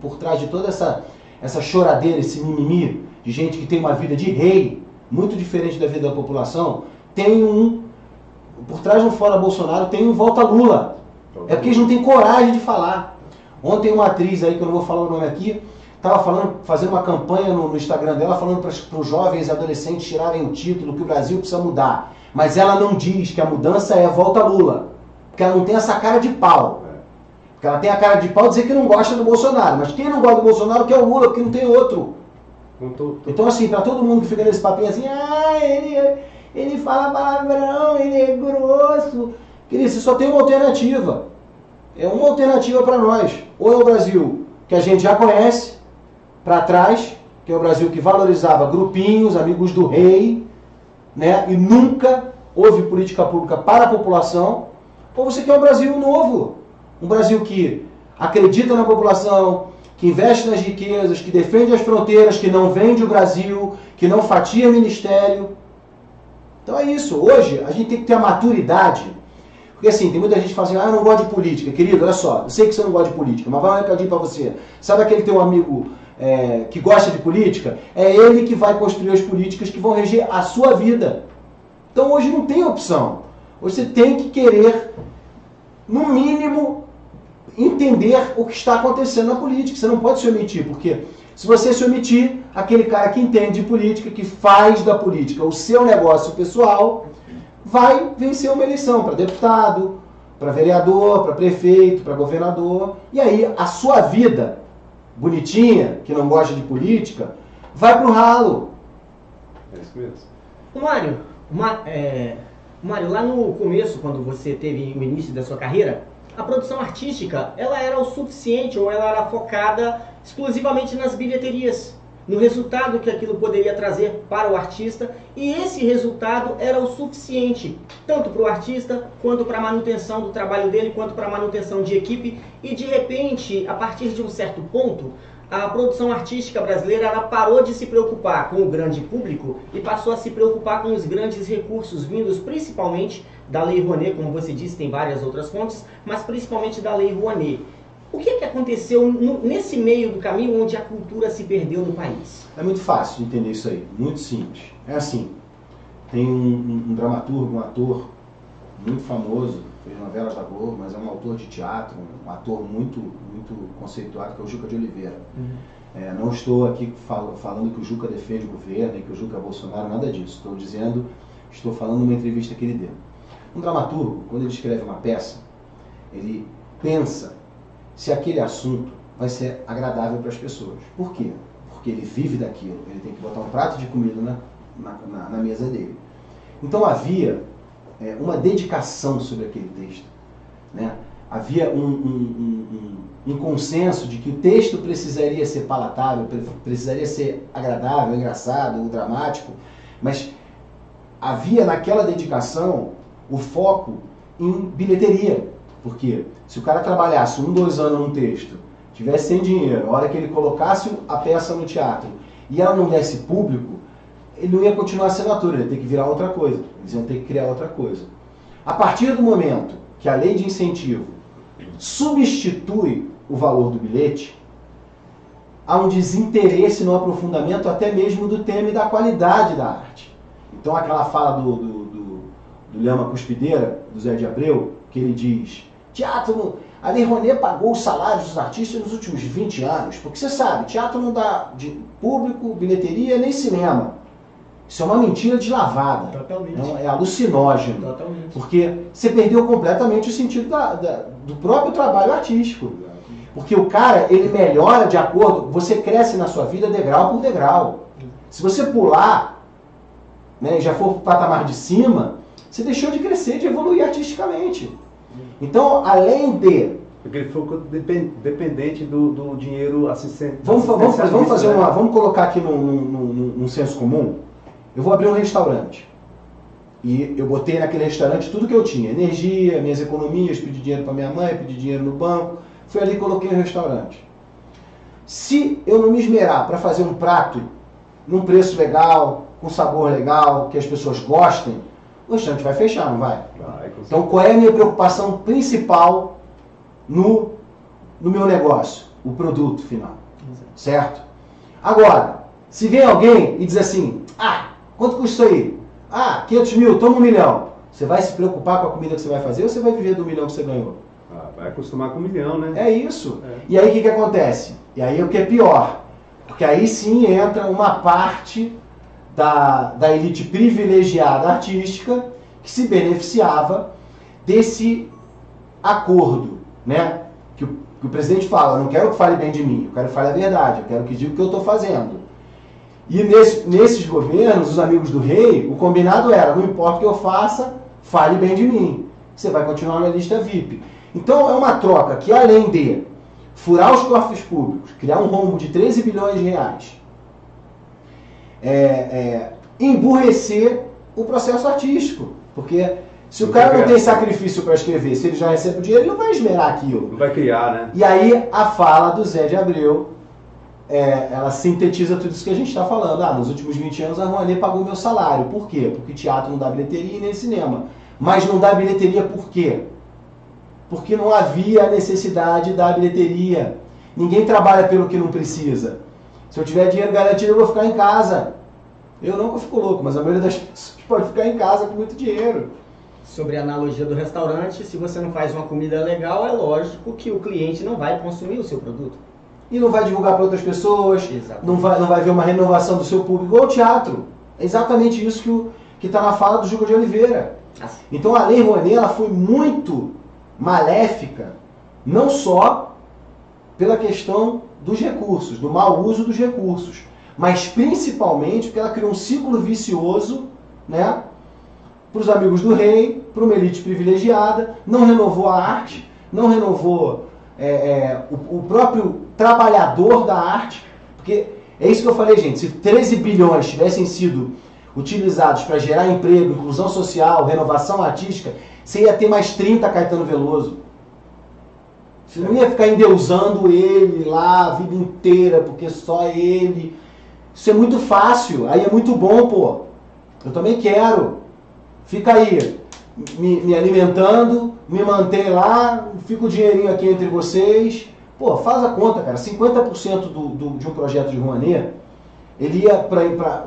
Speaker 1: por trás de toda essa choradeira, esse mimimi, de gente que tem uma vida de rei, muito diferente da vida da população, por trás do fora Bolsonaro tem um volta Lula. É porque eles não têm coragem de falar. Ontem uma atriz aí, que eu não vou falar o nome aqui, estava fazendo uma campanha no Instagram dela, falando para os jovens e adolescentes tirarem o título, que o Brasil precisa mudar. Mas ela não diz que a mudança é volta Lula. Porque ela não tem essa cara de pau. Porque ela tem a cara de pau de dizer que não gosta do Bolsonaro. Mas quem não gosta do Bolsonaro quer o Lula, porque não tem outro. Então assim, para todo mundo que fica nesse papinho assim, ele fala palavrão, ele é grosso. Querido, você só tem uma alternativa. É uma alternativa para nós. Ou é o Brasil que a gente já conhece, para trás, que é o Brasil que valorizava grupinhos, amigos do rei, né? E nunca houve política pública para a população. Ou você quer um Brasil novo. Um Brasil que acredita na população, que investe nas riquezas, que defende as fronteiras, que não vende o Brasil, que não fatia ministério. Então é isso. Hoje a gente tem que ter a maturidade. Porque assim, tem muita gente que fala assim, eu não gosto de política. Querido, olha só, eu sei que você não gosta de política, mas vai um recadinho pra você. Sabe aquele teu amigo que gosta de política? É ele que vai construir as políticas que vão reger a sua vida. Então hoje não tem opção. Hoje você tem que querer, no mínimo, entender o que está acontecendo na política. Você não pode se omitir, porque se você se omitir, aquele cara que entende de política, que faz da política o seu negócio pessoal, vai vencer uma eleição para deputado, para vereador, para prefeito, para governador. E aí a sua vida, bonitinha, que não gosta de política, vai pro ralo.
Speaker 2: É isso mesmo.
Speaker 3: Mário, lá no começo, quando você teve o início da sua carreira, a produção artística, ela era o suficiente ou ela era focada exclusivamente nas bilheterias, no resultado que aquilo poderia trazer para o artista, e esse resultado era o suficiente, tanto para o artista, quanto para a manutenção do trabalho dele, quanto para a manutenção de equipe, e de repente, a partir de um certo ponto, a produção artística brasileira ela parou de se preocupar com o grande público e passou a se preocupar com os grandes recursos vindos principalmente da Lei Rouanet, como você disse, tem várias outras fontes, mas principalmente da Lei Rouanet. O que aconteceu nesse meio do caminho onde a cultura se perdeu no país?
Speaker 1: É muito fácil de entender isso aí, muito simples. É assim, tem um dramaturgo, um ator muito famoso, fez novelas da Globo, mas é um autor de teatro, um ator muito conceituado, que é o Juca de Oliveira. Não estou aqui falando que o Juca defende o governo e que o Juca é Bolsonaro, nada disso. Estou falando numa entrevista que ele deu. Um dramaturgo, quando ele escreve uma peça, ele pensa se aquele assunto vai ser agradável para as pessoas. Por quê? Porque ele vive daquilo, ele tem que botar um prato de comida na mesa dele. Então havia uma dedicação sobre aquele texto, né? Havia um consenso de que o texto precisaria ser palatável, precisaria ser agradável, engraçado, ou dramático, mas havia naquela dedicação o foco em bilheteria. Porque se o cara trabalhasse 2 anos num texto, tivesse sem dinheiro, a hora que ele colocasse a peça no teatro e ela não desse público, ele não ia continuar sendo ator, ele ia ter que virar outra coisa. Eles iam ter que criar outra coisa. A partir do momento que a lei de incentivo substitui o valor do bilhete, há um desinteresse no aprofundamento até mesmo do tema e da qualidade da arte. Então aquela fala do Lhama Cuspideira, do Zé de Abreu, que ele diz, teatro, a Lei Rouanet pagou os salários dos artistas nos últimos 20 anos, porque você sabe, teatro não dá de público, bilheteria, nem cinema. Isso é uma mentira deslavada.
Speaker 3: Totalmente.
Speaker 1: É alucinógeno.
Speaker 3: Totalmente.
Speaker 1: Porque você perdeu completamente o sentido do próprio trabalho artístico. Porque o cara, ele melhora de acordo, você cresce na sua vida degrau por degrau. Se você pular, né, e já for para o patamar de cima, você deixou de crescer, de evoluir artisticamente. Então, além de
Speaker 2: Porque ele ficou dependente do dinheiro assistente.
Speaker 1: Vamos colocar aqui num senso comum. Eu vou abrir um restaurante. E eu botei naquele restaurante tudo que eu tinha. Energia, minhas economias, pedi dinheiro para minha mãe, pedi dinheiro no banco. Fui ali e coloquei o restaurante. Se eu não me esmerar para fazer um prato num preço legal, com sabor legal, que as pessoas gostem, o restaurante vai fechar, não vai? Então qual é a minha preocupação principal no meu negócio? O produto final. Certo? Agora, se vem alguém e diz assim, quanto custa isso aí? 500 mil, toma 1 milhão. Você vai se preocupar com a comida que você vai fazer ou você vai viver do 1 milhão que você ganhou?
Speaker 2: Vai acostumar com 1 milhão, né?
Speaker 1: É isso. E aí o que acontece? E aí o que é pior? Porque aí sim entra uma parte da elite privilegiada artística que se beneficiava desse acordo, né? Que o presidente fala, eu não quero que fale bem de mim, eu quero que fale a verdade, eu quero que diga o que eu estou fazendo. E nesses governos, os amigos do rei, o combinado era, não importa o que eu faça, fale bem de mim. Você vai continuar na lista VIP. Então é uma troca que, além de furar os cofres públicos, criar um rombo de 13 bilhões de reais, emburrecer o processo artístico. Porque se o cara não tem sacrifício para escrever, se ele já recebe o dinheiro, ele não vai esmerar aquilo.
Speaker 2: Não vai criar, né?
Speaker 1: E aí a fala do Zé de Abreu, ela sintetiza tudo isso que a gente está falando. Nos últimos 20 anos a Rouanet pagou meu salário. Por quê? Porque teatro não dá bilheteria e nem cinema. Mas não dá bilheteria por quê? Porque não havia necessidade da bilheteria. Ninguém trabalha pelo que não precisa. Se eu tiver dinheiro garantido, eu vou ficar em casa. Eu não fico louco, mas a maioria das pessoas pode ficar em casa com muito dinheiro.
Speaker 3: Sobre a analogia do restaurante, se você não faz uma comida legal, é lógico que o cliente não vai consumir o seu produto.
Speaker 1: E não vai divulgar para outras pessoas, não vai ver uma renovação do seu público. Ou o teatro. É exatamente isso que está na fala do Juca de Oliveira. Então a Lei Rouanet ela foi muito maléfica, não só pela questão dos recursos, do mau uso dos recursos, mas principalmente porque ela criou um ciclo vicioso, né, para os amigos do rei, para uma elite privilegiada, não renovou a arte, não renovou o próprio trabalhador da arte, porque é isso que eu falei, gente, se 13 bilhões tivessem sido utilizados para gerar emprego, inclusão social, renovação artística, você ia ter mais 30 Caetano Veloso. Você não ia ficar endeusando ele lá a vida inteira, porque só ele. Isso é muito fácil, aí é muito bom, pô. Eu também quero. Fica aí, me alimentando, me mantém lá, fica o dinheirinho aqui entre vocês. Pô, faz a conta, cara. 50% de um projeto de Rouanet, ele ia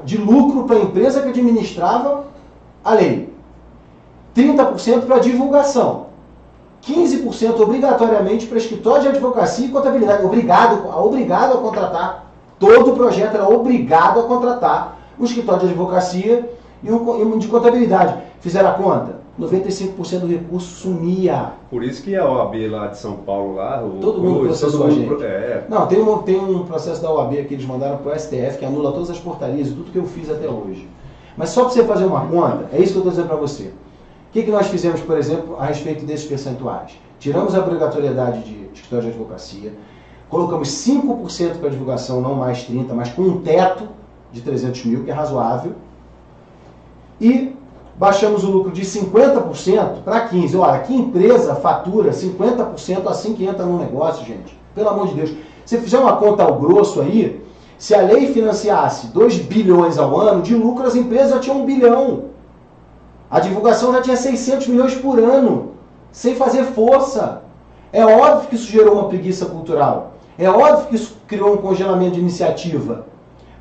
Speaker 1: de lucro para a empresa que administrava a lei. 30% para divulgação. 15% obrigatoriamente para escritório de advocacia e contabilidade. Obrigado a contratar. Todo o projeto era obrigado a contratar um escritório de advocacia e um de contabilidade. Fizeram a conta? 95% do recurso sumia.
Speaker 2: Por isso que a OAB lá de São Paulo,
Speaker 1: todo mundo processou a gente. Não, tem um processo da OAB que eles mandaram para o STF que anula todas as portarias e tudo que eu fiz até hoje. Mas só para você fazer uma conta, é isso que eu estou dizendo para você. O que nós fizemos, por exemplo, a respeito desses percentuais? Tiramos a obrigatoriedade de escritório de advocacia, colocamos 5% para divulgação, não mais 30%, mas com um teto de 300 mil, que é razoável, e baixamos o lucro de 50% para 15%. Olha, que empresa fatura 50% assim que entra num negócio, gente? Pelo amor de Deus. Se fizer uma conta ao grosso aí, se a lei financiasse 2 bilhões ao ano, de lucro as empresas já tinham 1 bilhão. A divulgação já tinha 600 milhões por ano, sem fazer força. É óbvio que isso gerou uma preguiça cultural. É óbvio que isso criou um congelamento de iniciativa.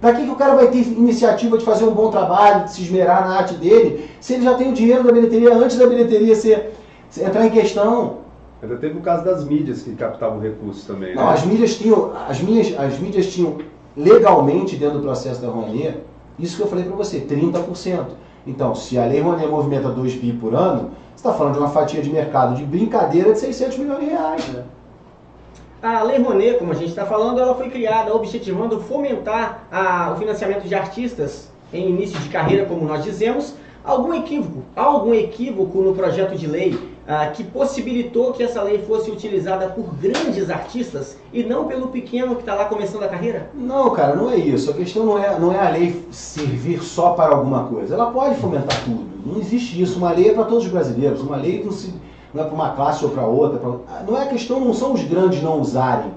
Speaker 1: Para que o cara vai ter iniciativa de fazer um bom trabalho, de se esmerar na arte dele, se ele já tem o dinheiro da bilheteria antes da bilheteria entrar em questão?
Speaker 2: Ainda teve o caso das mídias que captavam recursos também,
Speaker 1: Não,
Speaker 2: né?
Speaker 1: as mídias tinham legalmente dentro do processo da Rouanet, isso que eu falei para você, 30%. Então, se a Lei Rouanet movimenta 2 bi por ano, você está falando de uma fatia de mercado de brincadeira de 600 milhões de reais. Né?
Speaker 3: A Lei Rouanet, como a gente está falando, ela foi criada objetivando fomentar o financiamento de artistas em início de carreira, como nós dizemos. Algum equívoco no projeto de lei que possibilitou que essa lei fosse utilizada por grandes artistas e não pelo pequeno que está lá começando a carreira?
Speaker 1: Não, cara, não é isso. A questão não é a lei servir só para alguma coisa. Ela pode fomentar tudo. Não existe isso. Uma lei é para todos os brasileiros. Uma lei não é para uma classe ou para outra. Não é a questão, não são os grandes não usarem.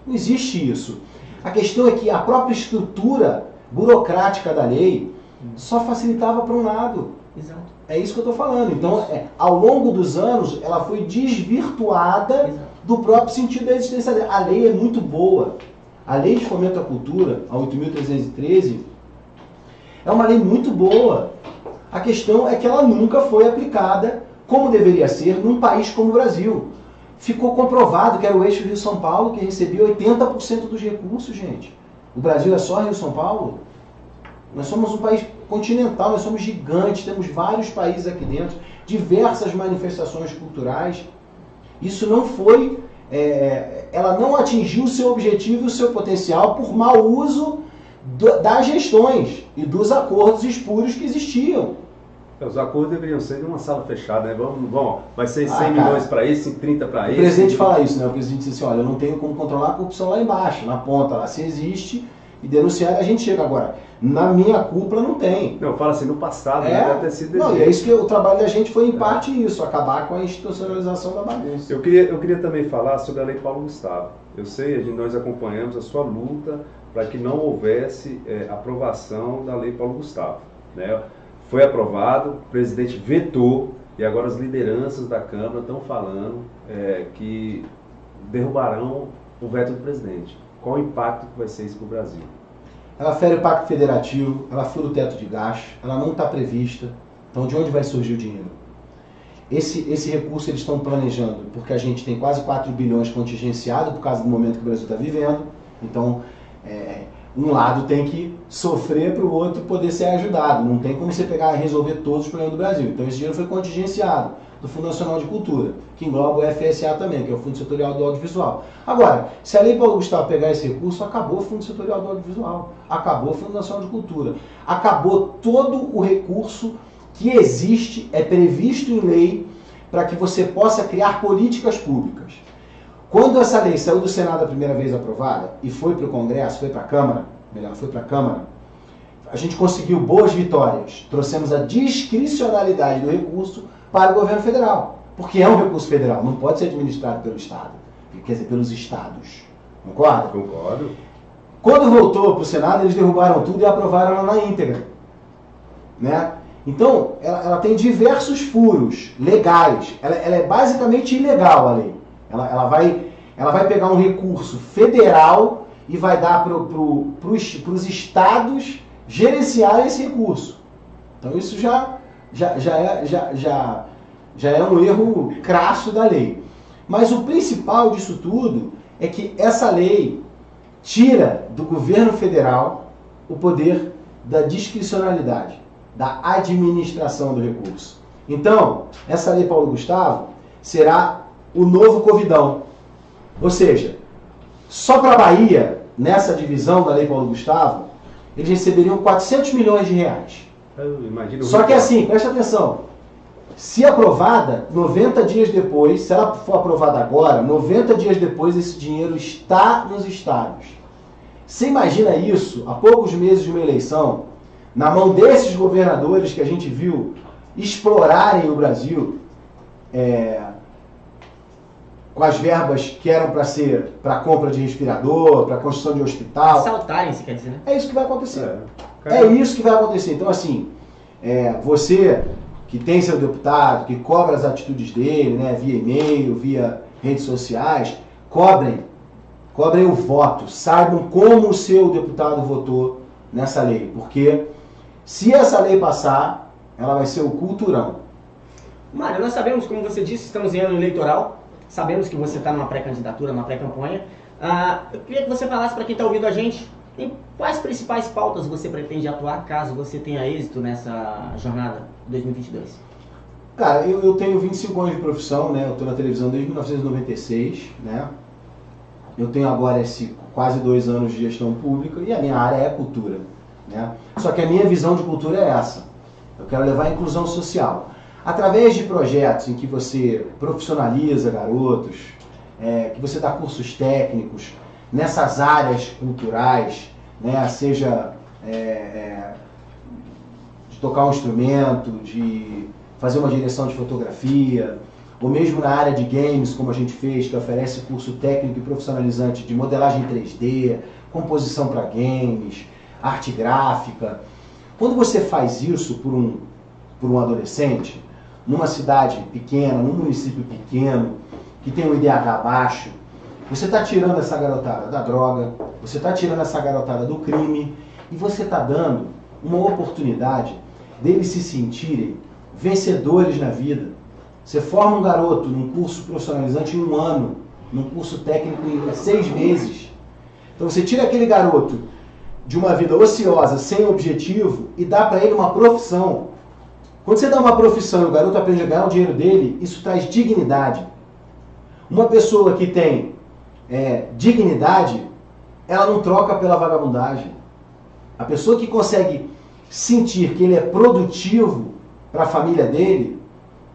Speaker 1: Não existe isso. A questão é que a própria estrutura burocrática da lei só facilitava para um lado.
Speaker 3: Exato.
Speaker 1: É isso que eu estou falando. Então, ao longo dos anos, ela foi desvirtuada do próprio sentido da existência dela. A lei é muito boa. A Lei de Fomento à Cultura, a 8.313, é uma lei muito boa. A questão é que ela nunca foi aplicada como deveria ser num país como o Brasil. Ficou comprovado que era o eixo Rio-São Paulo que recebia 80% dos recursos, gente. O Brasil é só Rio-São Paulo? Nós somos um país continental, nós somos gigantes, temos vários países aqui dentro, diversas manifestações culturais. Isso não foi, ela não atingiu o seu objetivo e o seu potencial por mau uso das gestões e dos acordos espúrios que existiam.
Speaker 2: Os acordos deveriam ser de uma sala fechada, né? Vai ser 100 milhões para isso, 30 para isso.
Speaker 1: O presidente fala isso, né? O presidente diz assim, olha, eu não tenho como controlar a corrupção lá embaixo, na ponta, lá se existe, e denunciar a gente chega agora. Na minha cúpula não tem.
Speaker 2: Não, fala assim, no passado, né? Deve ter sido
Speaker 1: não, e é isso que o trabalho da gente foi em parte isso, acabar com a institucionalização da bagunça.
Speaker 2: Eu queria também falar sobre a Lei Paulo Gustavo. Eu sei, nós acompanhamos a sua luta para que não houvesse aprovação da Lei Paulo Gustavo, né? Foi aprovado, o presidente vetou e agora as lideranças da Câmara estão falando que derrubarão o veto do presidente. Qual o impacto que vai ser isso para o Brasil?
Speaker 1: Ela fere o Pacto Federativo, ela fura o teto de gastos, ela não está prevista. Então, de onde vai surgir o dinheiro? Esse recurso eles estão planejando, porque a gente tem quase 4 bilhões contingenciado por causa do momento que o Brasil está vivendo. Então, um lado tem que sofrer para o outro poder ser ajudado. Não tem como você pegar e resolver todos os problemas do Brasil. Então, esse dinheiro foi contingenciado do Fundo Nacional de Cultura, que engloba o FSA também, que é o Fundo Setorial do Audiovisual. Agora, se a Lei Paulo Gustavo pegar esse recurso, acabou o Fundo Setorial do Audiovisual, acabou o Fundo Nacional de Cultura, acabou todo o recurso que existe, é previsto em lei, para que você possa criar políticas públicas. Quando essa lei saiu do Senado a primeira vez aprovada, e foi para o Congresso, foi para a Câmara, a gente conseguiu boas vitórias, trouxemos a discricionalidade do recurso para o governo federal, porque é um recurso federal, não pode ser administrado pelo Estado, quer dizer, pelos estados. Concorda?
Speaker 2: Concordo.
Speaker 1: Quando voltou para o Senado, eles derrubaram tudo e aprovaram ela na íntegra. Né? Então, ela tem diversos furos legais, ela é basicamente ilegal a lei. Ela vai pegar um recurso federal e vai dar para os estados gerenciarem esse recurso. Então isso já é um erro crasso da lei. Mas o principal disso tudo é que essa lei tira do governo federal o poder da discricionalidade, da administração do recurso. Então, essa Lei Paulo Gustavo será o novo Covidão. Ou seja, só para a Bahia, nessa divisão da Lei Paulo Gustavo, eles receberiam 400 milhões de reais. Só que assim, preste atenção, se aprovada, 90 dias depois, se ela for aprovada agora, 90 dias depois esse dinheiro está nos estados. Você imagina isso, há poucos meses de uma eleição, na mão desses governadores que a gente viu explorarem o Brasil, com as verbas que eram para ser para compra de respirador, para construção de hospital.
Speaker 3: Assaltarem-se, quer dizer, né?
Speaker 1: É isso que vai acontecer. É isso que vai acontecer. Então, assim, você que tem seu deputado, que cobra as atitudes dele, né, via e-mail, via redes sociais, cobrem o voto, saibam como o seu deputado votou nessa lei, porque se essa lei passar, ela vai ser o culturão.
Speaker 3: Mário, nós sabemos, como você disse, estamos em ano eleitoral, sabemos que você está numa pré-candidatura, numa pré-campanha. Eu queria que você falasse para quem está ouvindo a gente, em quais principais pautas você pretende atuar caso você tenha êxito nessa jornada de 2022?
Speaker 1: Cara, eu tenho 25 anos de profissão, né? Eu estou na televisão desde 1996, né? Eu tenho agora quase 2 anos de gestão pública e a minha área é cultura, né? Só que a minha visão de cultura é essa. Eu quero levar a inclusão social. Através de projetos em que você profissionaliza garotos, que você dá cursos técnicos nessas áreas culturais, né, seja de tocar um instrumento, de fazer uma direção de fotografia, ou mesmo na área de games, como a gente fez, que oferece curso técnico e profissionalizante de modelagem 3D, composição para games, arte gráfica. Quando você faz isso por um adolescente, numa cidade pequena, num município pequeno, que tem um IDH baixo, você está tirando essa garotada da droga, você está tirando essa garotada do crime, e você está dando uma oportunidade deles se sentirem vencedores na vida. Você forma um garoto num curso profissionalizante em 1 ano, num curso técnico em 6 meses. Então você tira aquele garoto de uma vida ociosa, sem objetivo, e dá para ele uma profissão. Quando você dá uma profissão e o garoto aprende a ganhar o dinheiro dele, isso traz dignidade. Uma pessoa que tem dignidade, ela não troca pela vagabundagem. A pessoa que consegue sentir que ele é produtivo para a família dele,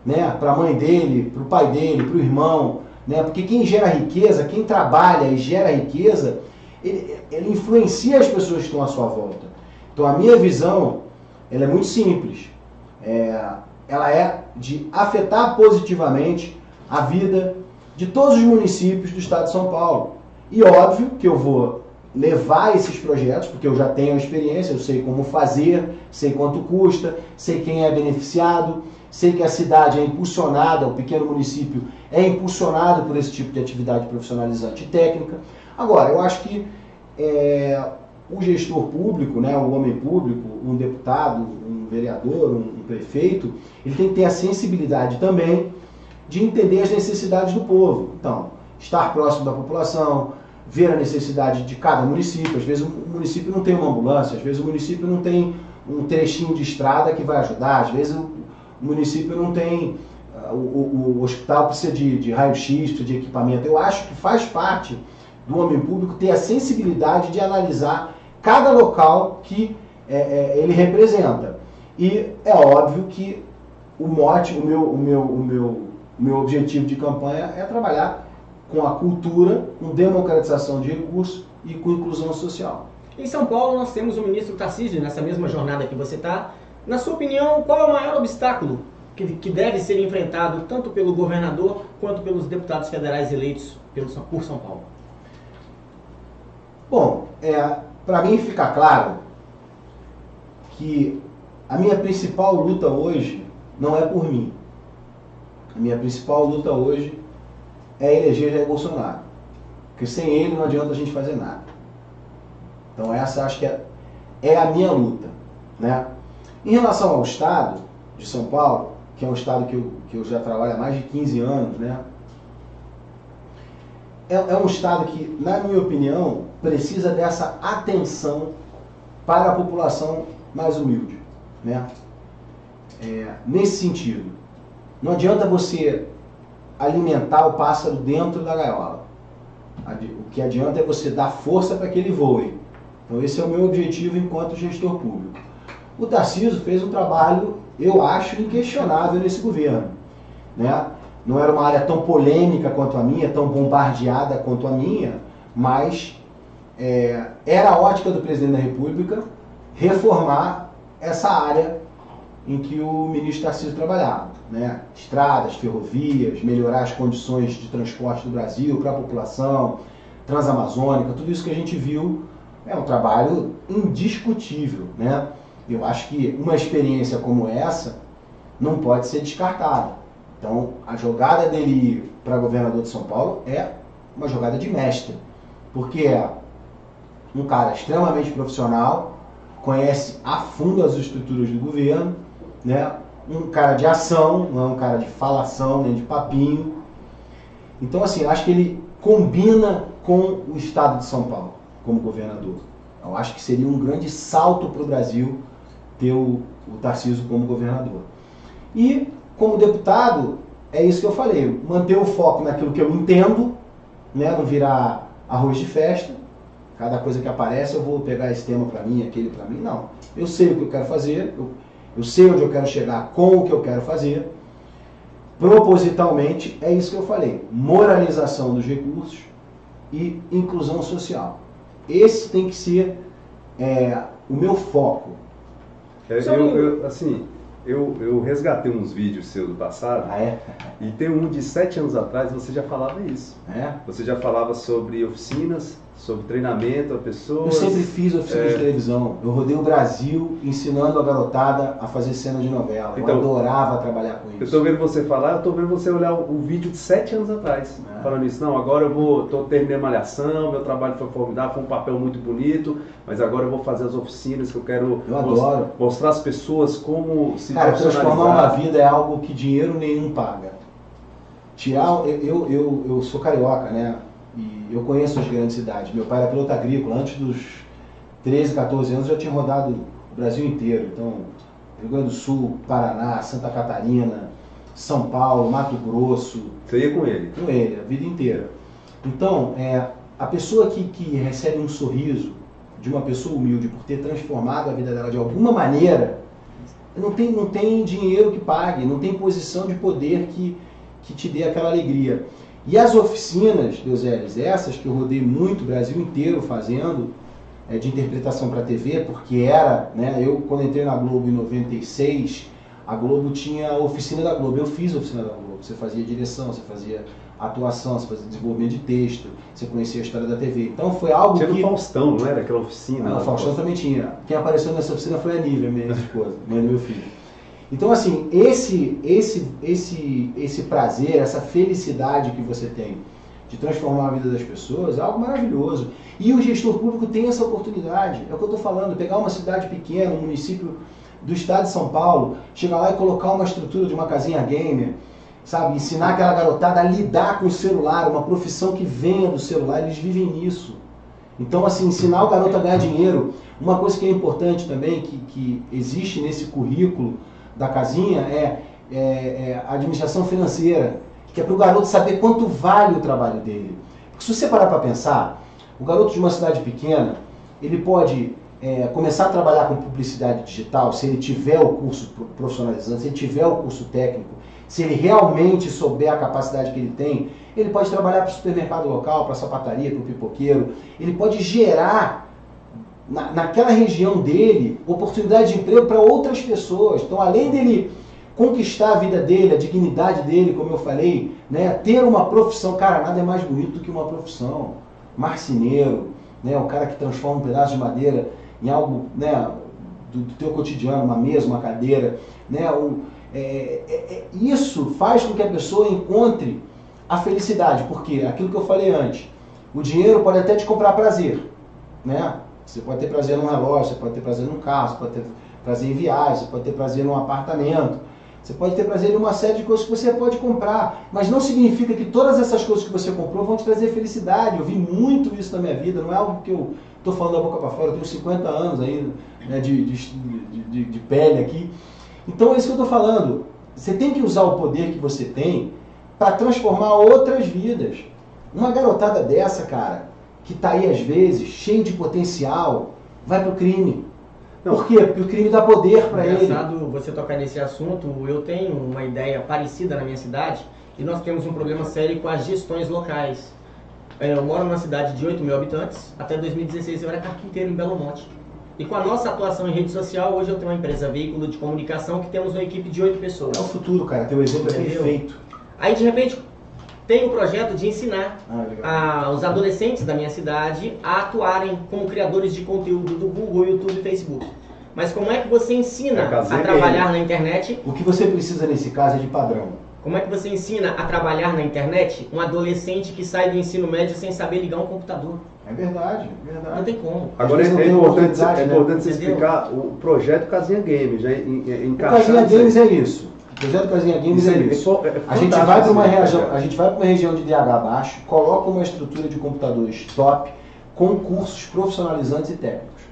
Speaker 1: né, para a mãe dele, para o pai dele, para o irmão, né, porque quem gera riqueza, quem trabalha e gera riqueza, ele influencia as pessoas que estão à sua volta. Então a minha visão, ela é muito simples. Ela é de afetar positivamente a vida de todos os municípios do estado de São Paulo. E óbvio que eu vou levar esses projetos, porque eu já tenho a experiência, eu sei como fazer, sei quanto custa, sei quem é beneficiado, sei que a cidade é impulsionada, o pequeno município é impulsionado por esse tipo de atividade profissionalizante e técnica. Agora, eu acho que o gestor público, né, o homem público, um deputado, um vereador, um prefeito, ele tem que ter a sensibilidade também de entender as necessidades do povo. Então, estar próximo da população, ver a necessidade de cada município. Às vezes o município não tem uma ambulância, às vezes o município não tem um trechinho de estrada que vai ajudar, às vezes o município não tem, o hospital precisa de raio-x, precisa de equipamento. Eu acho que faz parte do homem público ter a sensibilidade de analisar cada local que ele representa. E é óbvio que o mote, o meu objetivo de campanha é trabalhar com a cultura, com democratização de recursos e com inclusão social.
Speaker 3: Em São Paulo nós temos o ministro Tarcísio nessa mesma jornada que você está. Na sua opinião, qual é o maior obstáculo que deve ser enfrentado tanto pelo governador quanto pelos deputados federais eleitos por São Paulo?
Speaker 1: Bom, para mim fica claro que a minha principal luta hoje não é por mim. A minha principal luta hoje é eleger Jair Bolsonaro. Porque sem ele não adianta a gente fazer nada. Então essa acho que é a minha luta, né? Em relação ao estado de São Paulo, que é um estado que eu já trabalho há mais de 15 anos, né? É um estado que, na minha opinião, precisa dessa atenção para a população mais humilde, né? Nesse sentido, não adianta você alimentar o pássaro dentro da gaiola. O que adianta é você dar força para que ele voe. Então esse é o meu objetivo enquanto gestor público. O Tarcísio fez um trabalho, eu acho, inquestionável nesse governo, né? Não era uma área tão polêmica quanto a minha, tão bombardeada quanto a minha, mas era a ótica do presidente da República reformar essa área em que o ministro Tarcísio trabalhava, né? Estradas, ferrovias, melhorar as condições de transporte do Brasil para a população, transamazônica, tudo isso que a gente viu é um trabalho indiscutível, né? Eu acho que uma experiência como essa não pode ser descartada. Então, a jogada dele ir para governador de São Paulo é uma jogada de mestre, porque é um cara extremamente profissional, conhece a fundo as estruturas do governo, né? Um cara de ação, não é um cara de falação, nem de papinho. Então, assim, acho que ele combina com o estado de São Paulo como governador. Eu acho que seria um grande salto para o Brasil ter o Tarcísio como governador. E, como deputado, é isso que eu falei, manter o foco naquilo que eu entendo, né? Não virar arroz de festa. Cada coisa que aparece eu vou pegar esse tema para mim, aquele para mim. Não. Eu sei o que eu quero fazer, eu sei onde eu quero chegar com o que eu quero fazer. propositalmente, é isso que eu falei, moralização dos recursos e inclusão social. Esse tem que ser o meu foco.
Speaker 2: Eu resgatei uns vídeos seus do passado, e tem um de 7 anos atrás, você já falava isso. Você já falava sobre oficinas, sobre treinamento a pessoas.
Speaker 1: Eu sempre fiz oficina de televisão. Eu rodei o Brasil ensinando a garotada a fazer cena de novela. Então, eu adorava trabalhar com isso.
Speaker 2: Eu estou vendo você falar, eu estou vendo você olhar o vídeo de 7 anos atrás. Falando isso, não, agora eu terminei a malhação, meu trabalho foi formidável, foi um papel muito bonito, mas agora eu vou fazer as oficinas que eu quero mostrar às pessoas como se profissionalizar.
Speaker 1: Transformar uma vida é algo que dinheiro nenhum paga. Eu sou carioca, né? E eu conheço as grandes cidades. Meu pai era piloto agrícola. Antes dos 13, 14 anos, eu já tinha rodado o Brasil inteiro. Então, Rio Grande do Sul, Paraná, Santa Catarina, São Paulo, Mato Grosso.
Speaker 2: Você ia com ele?
Speaker 1: Com ele, a vida inteira. Então, a pessoa que recebe um sorriso de uma pessoa humilde por ter transformado a vida dela de alguma maneira, não tem dinheiro que pague, não tem posição de poder que te dê aquela alegria. E as oficinas, Deus eles, essas que eu rodei muito o Brasil inteiro fazendo, de interpretação para TV, porque eu quando entrei na Globo em 96, a Globo tinha a oficina da Globo. Eu fiz a oficina da Globo. Você fazia direção, você fazia atuação, você fazia desenvolvimento de texto, você conhecia a história da TV. Então foi algo
Speaker 2: tinha no Faustão, não era aquela oficina?
Speaker 1: Não, o Faustão também tinha. Quem apareceu nessa oficina foi a Nívia, minha esposa, mãe do meu filho. Então, assim, esse prazer, essa felicidade que você tem de transformar a vida das pessoas é algo maravilhoso. E o gestor público tem essa oportunidade. É o que eu estou falando, pegar uma cidade pequena, um município do estado de São Paulo, chegar lá e colocar uma estrutura de uma casinha gamer, sabe? Ensinar aquela garotada a lidar com o celular, uma profissão que venha do celular, eles vivem nisso. Então, assim, ensinar o garoto a ganhar dinheiro. Uma coisa que é importante também, que existe nesse currículo da casinha, é a administração financeira, que é para o garoto saber quanto vale o trabalho dele. Porque se você parar para pensar, o garoto de uma cidade pequena, ele pode começar a trabalhar com publicidade digital, se ele tiver o curso profissionalizante, se ele tiver o curso técnico, se ele realmente souber a capacidade que ele tem, ele pode trabalhar para o supermercado local, para a sapataria, para o pipoqueiro, ele pode gerar naquela região dele oportunidade de emprego para outras pessoas. Então, além dele conquistar a vida dele, a dignidade dele, como eu falei, né, ter uma profissão, cara, nada é mais bonito do que uma profissão. Marceneiro, né, o cara que transforma um pedaço de madeira em algo, né, do teu cotidiano, uma mesa, uma cadeira, né, isso faz com que a pessoa encontre a felicidade, porque aquilo que eu falei antes, o dinheiro pode até te comprar prazer, né? Você pode ter prazer num relógio, você pode ter prazer num carro, você pode ter prazer em viagem, você pode ter prazer num apartamento, você pode ter prazer em uma série de coisas que você pode comprar, mas não significa que todas essas coisas que você comprou vão te trazer felicidade. Eu vi muito isso na minha vida, não é algo que eu estou falando da boca para fora, eu tenho 50 anos ainda, né, de pele aqui. Então é isso que eu estou falando. Você tem que usar o poder que você tem para transformar outras vidas. Uma garotada dessa, cara, que está aí às vezes, cheio de potencial, vai pro crime. Não. Por quê? Porque o crime dá poder para ele.
Speaker 3: Engraçado você tocar nesse assunto. Eu tenho uma ideia parecida na minha cidade e nós temos um problema sério com as gestões locais. Eu moro numa cidade de 8 mil habitantes, até 2016 eu era carpinteiro em Belo Monte. E com a nossa atuação em rede social, hoje eu tenho uma empresa veículo de comunicação que temos uma equipe de 8 pessoas.
Speaker 1: É o futuro, cara. Teu exemplo é perfeito.
Speaker 3: Aí, de repente, tem o projeto de ensinar os adolescentes da minha cidade a atuarem como criadores de conteúdo do Google, YouTube e Facebook. Mas como é que você ensina a trabalhar na internet?
Speaker 1: O que você precisa nesse caso é de padrão.
Speaker 3: Como é que você ensina a trabalhar na internet um adolescente que sai do ensino médio sem saber ligar um computador?
Speaker 1: É verdade, é verdade.
Speaker 3: Não tem como.
Speaker 2: Agora é importante você explicar o projeto Casinha Games, né?
Speaker 1: O Casinha Games é isso. O projeto Casinha Games é isso. A gente vai para uma região de DH baixo, coloca uma estrutura de computadores top, com cursos profissionalizantes e técnicos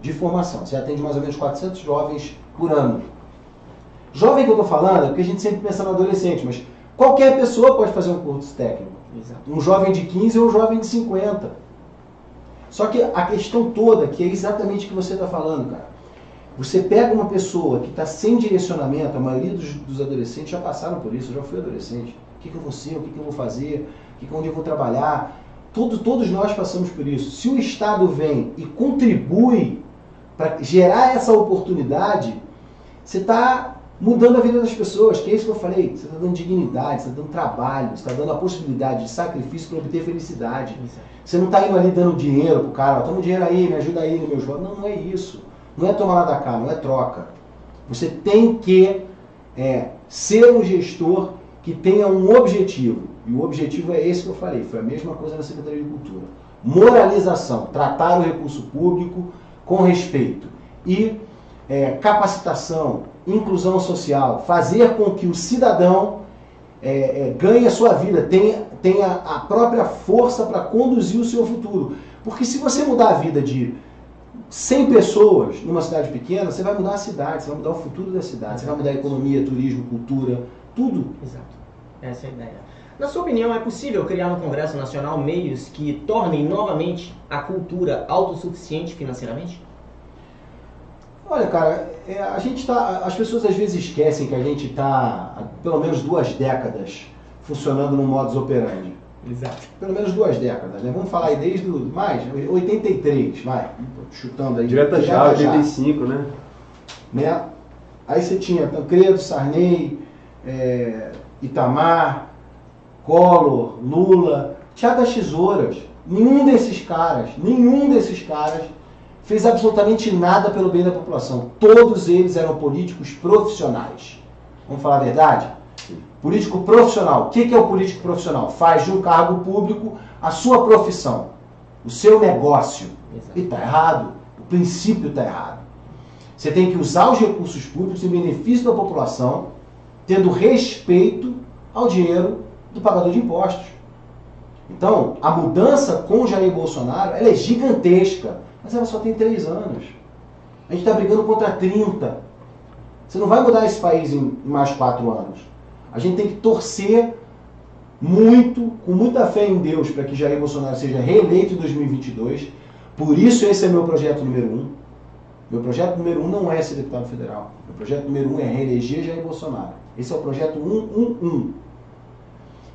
Speaker 1: de formação. Você atende mais ou menos 400 jovens por ano. Jovem que eu estou falando é porque a gente sempre pensa no adolescente, mas qualquer pessoa pode fazer um curso técnico.
Speaker 3: Exato.
Speaker 1: Um jovem de 15 ou um jovem de 50. Só que a questão toda, que é exatamente o que você está falando, cara. Você pega uma pessoa que está sem direcionamento, a maioria dos adolescentes já passaram por isso, eu já fui adolescente. O que eu vou ser, o que eu vou fazer, onde eu vou trabalhar. Todos nós passamos por isso. Se o Estado vem e contribui para gerar essa oportunidade, você está mudando a vida das pessoas, que é isso que eu falei. Você está dando dignidade, você está dando trabalho, você está dando a possibilidade de sacrifício para obter felicidade. Você não está indo ali dando dinheiro pro cara, toma dinheiro aí, me ajuda aí no meu jogo. Não, não é isso. Não é tomar lá da cá, não é troca. Você tem que ser um gestor que tenha um objetivo. E o objetivo é esse que eu falei, foi a mesma coisa na Secretaria de Cultura. Moralização, tratar o recurso público com respeito. E capacitação, inclusão social, fazer com que o cidadão ganhe a sua vida, tenha a própria força para conduzir o seu futuro. Porque se você mudar a vida de 100 pessoas numa cidade pequena, você vai mudar a cidade, você vai mudar o futuro da cidade, você vai mudar a economia, turismo, cultura, tudo.
Speaker 3: Exato. Essa é a ideia. Na sua opinião, é possível criar no Congresso Nacional meios que tornem novamente a cultura autossuficiente financeiramente?
Speaker 1: Olha, cara, as pessoas às vezes esquecem que a gente está há pelo menos 2 décadas funcionando no modus operandi.
Speaker 3: Exato.
Speaker 1: Pelo menos 2 décadas, né? Vamos falar aí desde mais 83, vai, chutando aí.
Speaker 2: Direta já, 85,
Speaker 1: né? Aí você tinha Tancredo, Sarney, Itamar, Collor, Lula, Teatro das Tesouras. Nenhum desses caras fez absolutamente nada pelo bem da população. Todos eles eram políticos profissionais. Vamos falar a verdade? Político profissional. O que é o político profissional? Faz de um cargo público a sua profissão, o seu negócio. Exato. E está errado. O princípio está errado. Você tem que usar os recursos públicos em benefício da população, tendo respeito ao dinheiro do pagador de impostos. Então, a mudança com o Jair Bolsonaro, ela é gigantesca, mas ela só tem 3 anos. A gente está brigando contra 30. Você não vai mudar esse país em mais 4 anos. A gente tem que torcer muito, com muita fé em Deus, para que Jair Bolsonaro seja reeleito em 2022. Por isso esse é meu projeto número 1. Meu projeto número 1 não é ser deputado federal. Meu projeto número 1 é reeleger Jair Bolsonaro. Esse é o projeto 111.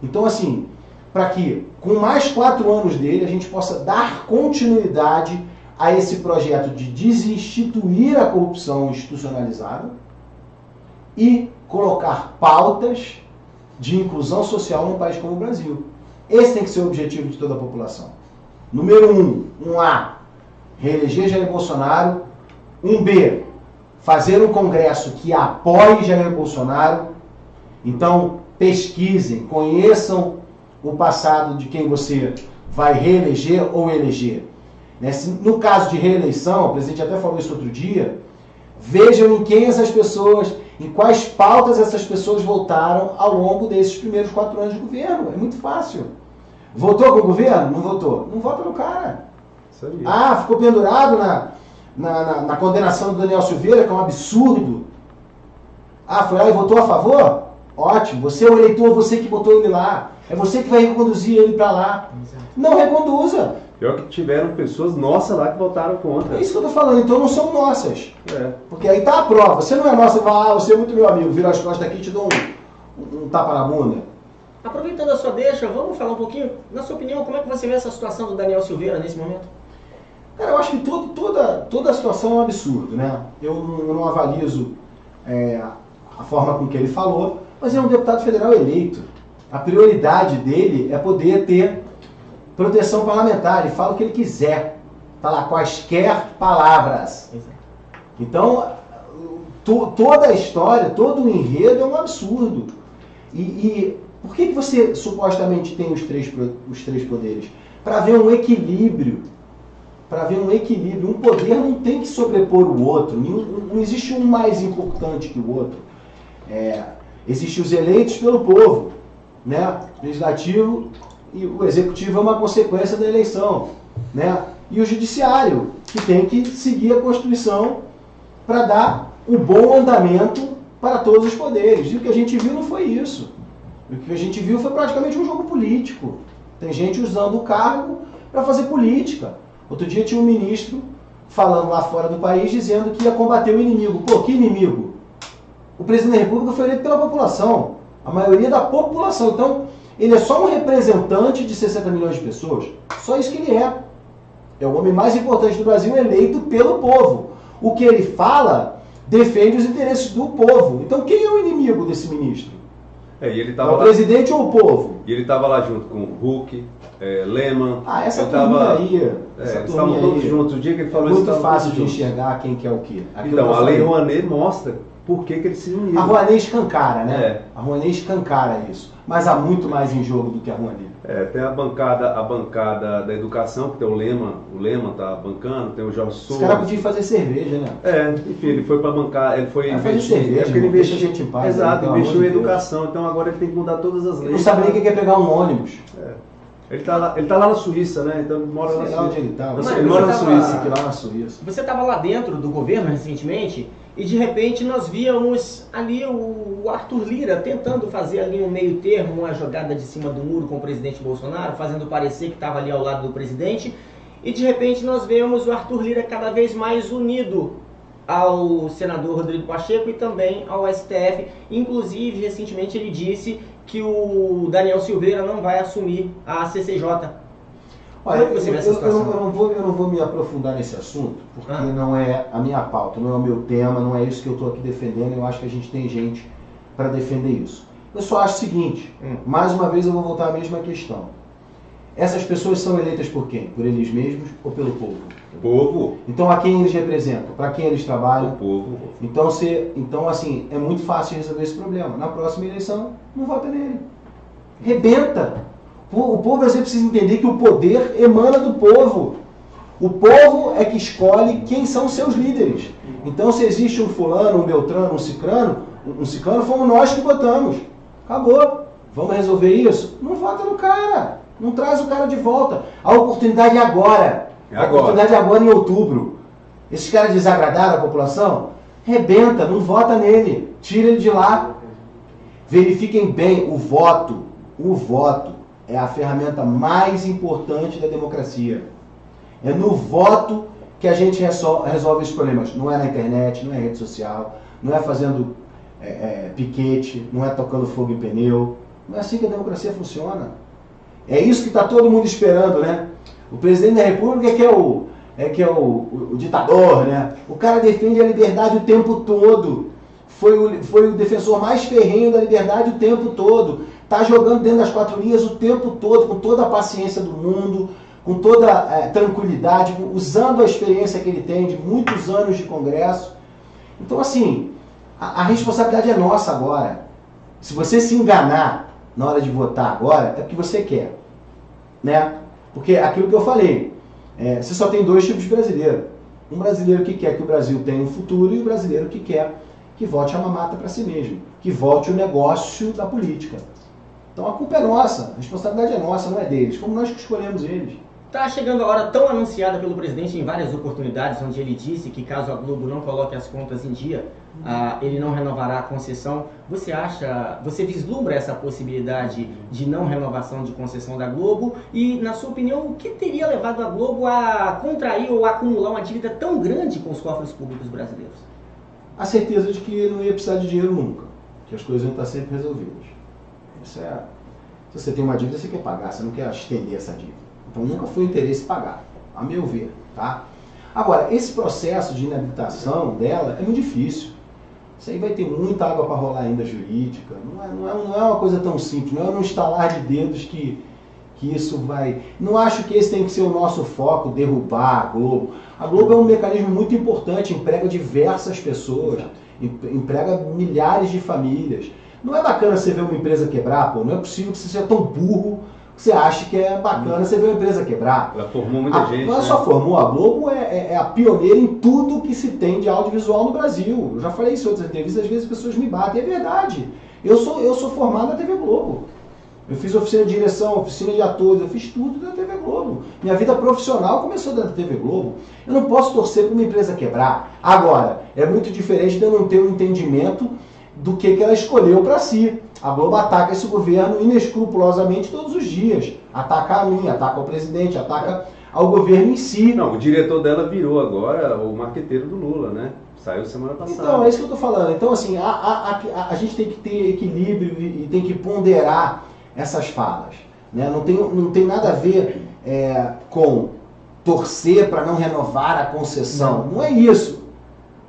Speaker 1: Então, assim, para que com mais 4 anos dele a gente possa dar continuidade a esse projeto de desinstituir a corrupção institucionalizada e colocar pautas de inclusão social num país como o Brasil. Esse tem que ser o objetivo de toda a população. Número 1A, reeleger Jair Bolsonaro. 1B, fazer um congresso que apoie Jair Bolsonaro. Então, pesquisem, conheçam o passado de quem você vai reeleger ou eleger. No caso de reeleição, o presidente até falou isso outro dia, vejam em quem essas pessoas, em quais pautas essas pessoas votaram ao longo desses primeiros 4 anos de governo. É muito fácil. Votou com o governo? Não votou. Não vota no cara. Ah, ficou pendurado na condenação do Daniel Silveira, que é um absurdo. Ah, foi lá e votou a favor? Ótimo. Você é o eleitor, você que botou ele lá. É você que vai reconduzir ele para lá. Exato. Não reconduza.
Speaker 2: Pior que tiveram pessoas nossas lá que votaram contra.
Speaker 1: É isso que eu tô falando, então não são nossas. Porque aí tá a prova. Você não é nossa, você é muito meu amigo, vira as costas aqui e te dou um tapa na bunda.
Speaker 3: Aproveitando a sua deixa, vamos falar um pouquinho, na sua opinião, como é que você vê essa situação do Daniel Silveira nesse momento?
Speaker 1: Cara, eu acho que toda a situação é um absurdo, né? Eu não avalizo a forma com que ele falou, mas é um deputado federal eleito. A prioridade dele é poder ter proteção parlamentar, ele fala o que ele quiser, tá lá, quaisquer palavras. Então, toda a história, todo o enredo é um absurdo. E por que você supostamente tem os três poderes? Para haver um equilíbrio. Para haver um equilíbrio. Um poder não tem que sobrepor o outro. Não existe um mais importante que o outro. Existem os eleitos pelo povo, né? Legislativo e o executivo é uma consequência da eleição, né? E o judiciário, que tem que seguir a Constituição para dar o bom andamento para todos os poderes. E o que a gente viu não foi isso. O que a gente viu foi praticamente um jogo político. Tem gente usando o cargo para fazer política. Outro dia tinha um ministro falando lá fora do país, dizendo que ia combater o inimigo. Pô, que inimigo? O presidente da República foi eleito pela população, a maioria da população. Então, ele é só um representante de 60 milhões de pessoas. Só isso que ele é. É o homem mais importante do Brasil eleito pelo povo. O que ele fala defende os interesses do povo. Então, quem é o inimigo desse ministro?
Speaker 2: E ele
Speaker 1: É
Speaker 2: tava
Speaker 1: o presidente ou o povo?
Speaker 2: E ele estava lá junto com Huck, Lehmann.
Speaker 1: Essa turminha aí.
Speaker 2: Eles estavam todos juntos. O dia que ele falou isso,
Speaker 1: muito fácil de enxergar quem quer o quê.
Speaker 2: Então, a Lei Rouanet mostra por que eles se uniram.
Speaker 1: A Rouanet escancara, né? A Rouanet escancara isso. Mas há muito mais em jogo do que a Rouanet.
Speaker 2: Tem a bancada da educação, que tem o Lehmann tá bancando, tem o Jorge Souza.
Speaker 1: Esse cara podia fazer cerveja, né?
Speaker 2: Enfim, ele foi para bancar, ele foi
Speaker 1: investir. Cerveja,
Speaker 2: ele
Speaker 1: investiu gente em paz.
Speaker 2: Exato, investiu em educação, então agora ele tem que mudar todas as leis.
Speaker 1: Ele não sabe nem o que é pegar um ônibus.
Speaker 2: Ele tá lá na Suíça, né? Então ele mora lá na Suíça.
Speaker 1: Onde ele tá.
Speaker 2: Ele mora na Suíça.
Speaker 1: Lá na Suíça.
Speaker 3: Você estava lá dentro do governo recentemente e de repente nós víamos ali o Arthur Lira tentando fazer ali um meio termo, uma jogada de cima do muro com o presidente Bolsonaro, fazendo parecer que estava ali ao lado do presidente. E de repente nós vemos o Arthur Lira cada vez mais unido ao senador Rodrigo Pacheco e também ao STF. Inclusive, recentemente ele disse que o Daniel Silveira não vai assumir a CCJ.
Speaker 1: Olha, eu não vou me aprofundar nesse assunto, porque não é a minha pauta, não é o meu tema, não é isso que eu estou aqui defendendo. Eu acho que a gente tem gente para defender isso. Eu só acho o seguinte, mais uma vez eu vou voltar à mesma questão. Essas pessoas são eleitas por quem? Por eles mesmos ou pelo povo?
Speaker 2: O povo.
Speaker 1: Então, a quem eles representam? Para quem eles trabalham?
Speaker 2: O povo.
Speaker 1: Então, assim, é muito fácil resolver esse problema. Na próxima eleição, não vota nele. Rebenta. O povo brasileiro precisa entender que o poder emana do povo. O povo é que escolhe quem são os seus líderes. Então, se existe um fulano, um beltrano, um ciclano, fomos nós que votamos. Acabou. Vamos resolver isso? Não vota no cara. Não traz o cara de volta. A oportunidade é agora. A oportunidade é agora em outubro. Esses caras desagradaram a população? Rebenta, não vota nele. Tira ele de lá. Verifiquem bem, o voto é a ferramenta mais importante da democracia. É no voto que a gente resolve os problemas. Não é na internet, não é rede social, não é fazendo piquete, não é tocando fogo em pneu. Não é assim que a democracia funciona. É isso que está todo mundo esperando, né? O presidente da República que é o ditador, né? O cara defende a liberdade o tempo todo. Foi o defensor mais ferrenho da liberdade o tempo todo. Está jogando dentro das 4 linhas o tempo todo, com toda a paciência do mundo, com toda a tranquilidade, usando a experiência que ele tem de muitos anos de Congresso. Então, assim, a responsabilidade é nossa agora. Se você se enganar na hora de votar agora, é porque você quer, né? Porque aquilo que eu falei, você só tem 2 tipos de brasileiro. Um brasileiro que quer que o Brasil tenha um futuro e o brasileiro que quer que vote a mamata para si mesmo, que vote o negócio da política. Então a culpa é nossa, a responsabilidade é nossa, não é deles, como nós que escolhemos eles.
Speaker 3: Está chegando a hora tão anunciada pelo presidente em várias oportunidades, onde ele disse que caso a Globo não coloque as contas em dia, ele não renovará a concessão. Você vislumbra essa possibilidade de não renovação de concessão da Globo? E, na sua opinião, o que teria levado a Globo a contrair ou acumular uma dívida tão grande com os cofres públicos brasileiros?
Speaker 1: A certeza de que não ia precisar de dinheiro nunca, que as coisas iam estar sempre resolvidas. Se você tem uma dívida, você quer pagar, você não quer estender essa dívida. Então nunca foi interesse pagar, a meu ver, tá? Agora, esse processo de inabilitação dela é muito difícil. Isso aí vai ter muita água para rolar ainda jurídica. Não é uma coisa tão simples, não é um estalar de dedos que isso vai... Não acho que esse tem que ser o nosso foco, derrubar a Globo. A Globo é um mecanismo muito importante, emprega diversas pessoas, emprega milhares de famílias. Não é bacana você ver uma empresa quebrar, pô. Não é possível que você seja tão burro que você ache que é bacana você ver uma empresa quebrar.
Speaker 2: Ela formou muita gente.
Speaker 1: Ela só formou. A Globo é a pioneira em tudo que se tem de audiovisual no Brasil. Eu já falei isso em outras entrevistas, às vezes as pessoas me batem. É verdade. Eu sou formado na TV Globo. Eu fiz oficina de direção, oficina de atores, eu fiz tudo da TV Globo. Minha vida profissional começou da TV Globo. Eu não posso torcer para uma empresa quebrar. Agora, é muito diferente de eu não ter um entendimento do que ela escolheu para si. A Globo ataca esse governo inescrupulosamente todos os dias. Ataca a mim, ataca o presidente, ataca ao governo em si.
Speaker 2: Não, o diretor dela virou agora o marqueteiro do Lula, né? Saiu semana passada.
Speaker 1: Então, é isso que eu estou falando. Então, assim, a gente tem que ter equilíbrio e tem que ponderar essas falas. Né? Não tem nada a ver com torcer para não renovar a concessão. Não é isso.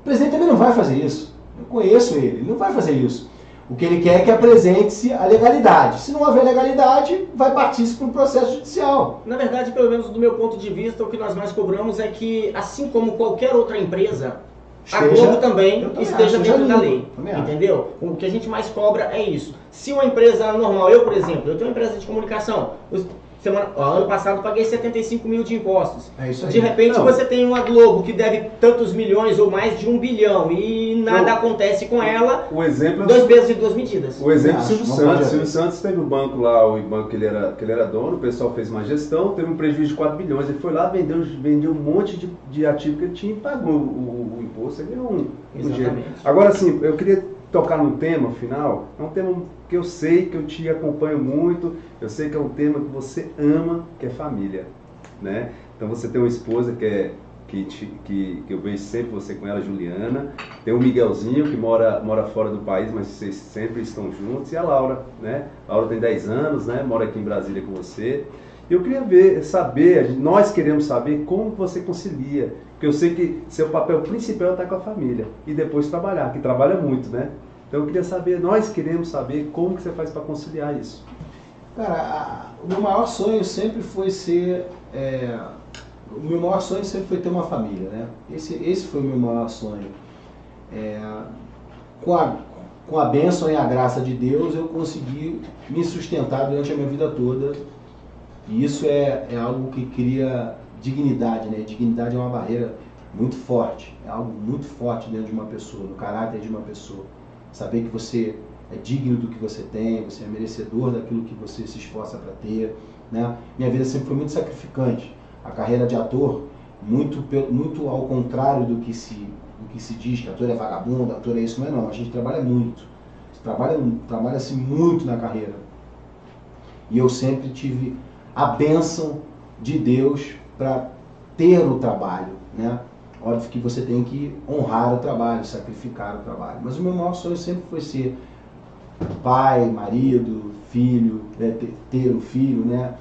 Speaker 1: O presidente também não vai fazer isso. Eu conheço ele não vai fazer isso. O que ele quer é que apresente-se a legalidade. Se não houver legalidade, vai partir-se para um processo judicial.
Speaker 3: Na verdade, pelo menos do meu ponto de vista, o que nós mais cobramos é que, assim como qualquer outra empresa, a Globo também esteja dentro da lei. Entendeu? O que a gente mais cobra é isso. Se uma empresa normal, eu, por exemplo, eu tenho uma empresa de comunicação, ano passado paguei 75 mil de impostos.
Speaker 1: É isso aí.
Speaker 3: De repente você tem uma Globo que deve tantos milhões ou mais de 1 bilhão e nada acontece com ela.
Speaker 2: O exemplo,
Speaker 3: 2 pesos e 2 medidas.
Speaker 2: O exemplo é Silvio Santos. Silvio Santos teve um banco lá, o banco que ele era dono, o pessoal fez uma gestão, teve um prejuízo de 4 bilhões. Ele foi lá, vendeu um monte de ativo que ele tinha e pagou o imposto. Ele ganhou um dinheiro. Agora sim, eu queria tocar num tema final, é um tema que eu sei, que eu te acompanho muito, eu sei que é um tema que você ama, que é família, né? Então você tem uma esposa que eu vejo sempre você com ela, Juliana, tem o Miguelzinho que mora fora do país, mas vocês sempre estão juntos, e a Laura, né? A Laura tem 10 anos, né? Mora aqui em Brasília com você. E eu queria saber, nós queremos saber como você concilia, porque eu sei que seu papel principal é estar com a família e depois trabalhar, que trabalha muito, né? Então eu queria saber, nós queremos saber como que você faz para conciliar isso.
Speaker 1: Cara, o meu maior sonho sempre foi ter uma família, né? Esse foi o meu maior sonho. Com a bênção e a graça de Deus, eu consegui me sustentar durante a minha vida toda. E isso é algo que cria dignidade, né? Dignidade é uma barreira muito forte, é algo muito forte dentro de uma pessoa, no caráter de uma pessoa. Saber que você é digno do que você tem, você é merecedor daquilo que você se esforça para ter, né? Minha vida sempre foi muito sacrificante. A carreira de ator, muito ao contrário do que se diz, que ator é vagabundo, ator é isso, não é não. A gente trabalha muito, trabalha-se muito na carreira. E eu sempre tive a bênção de Deus para ter o trabalho, né? Óbvio que você tem que honrar o trabalho, sacrificar o trabalho. Mas o meu maior sonho sempre foi ser pai, marido, filho, ter um filho, né?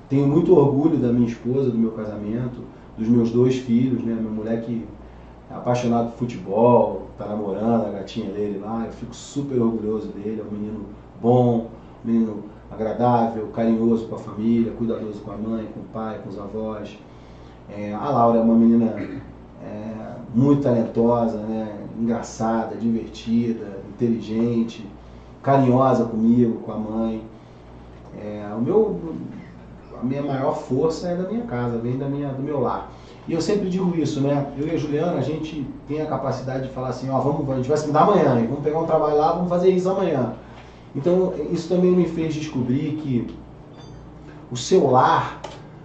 Speaker 1: Tenho muito orgulho da minha esposa, do meu casamento, dos meus 2 filhos, né? Minha mulher que é apaixonada por futebol, tá namorando a gatinha dele lá, eu fico super orgulhoso dele, é um menino bom, um menino agradável, carinhoso com a família, cuidadoso com a mãe, com o pai, com os avós. A Laura é uma menina muito talentosa, né? Engraçada, divertida, inteligente, carinhosa comigo, com a mãe. A minha maior força é da minha casa, vem do meu lar. E eu sempre digo isso, né? Eu e a Juliana, a gente tem a capacidade de falar assim, a gente vai se mudar amanhã, e vamos pegar um trabalho lá, vamos fazer isso amanhã. Então, isso também me fez descobrir que o seu lar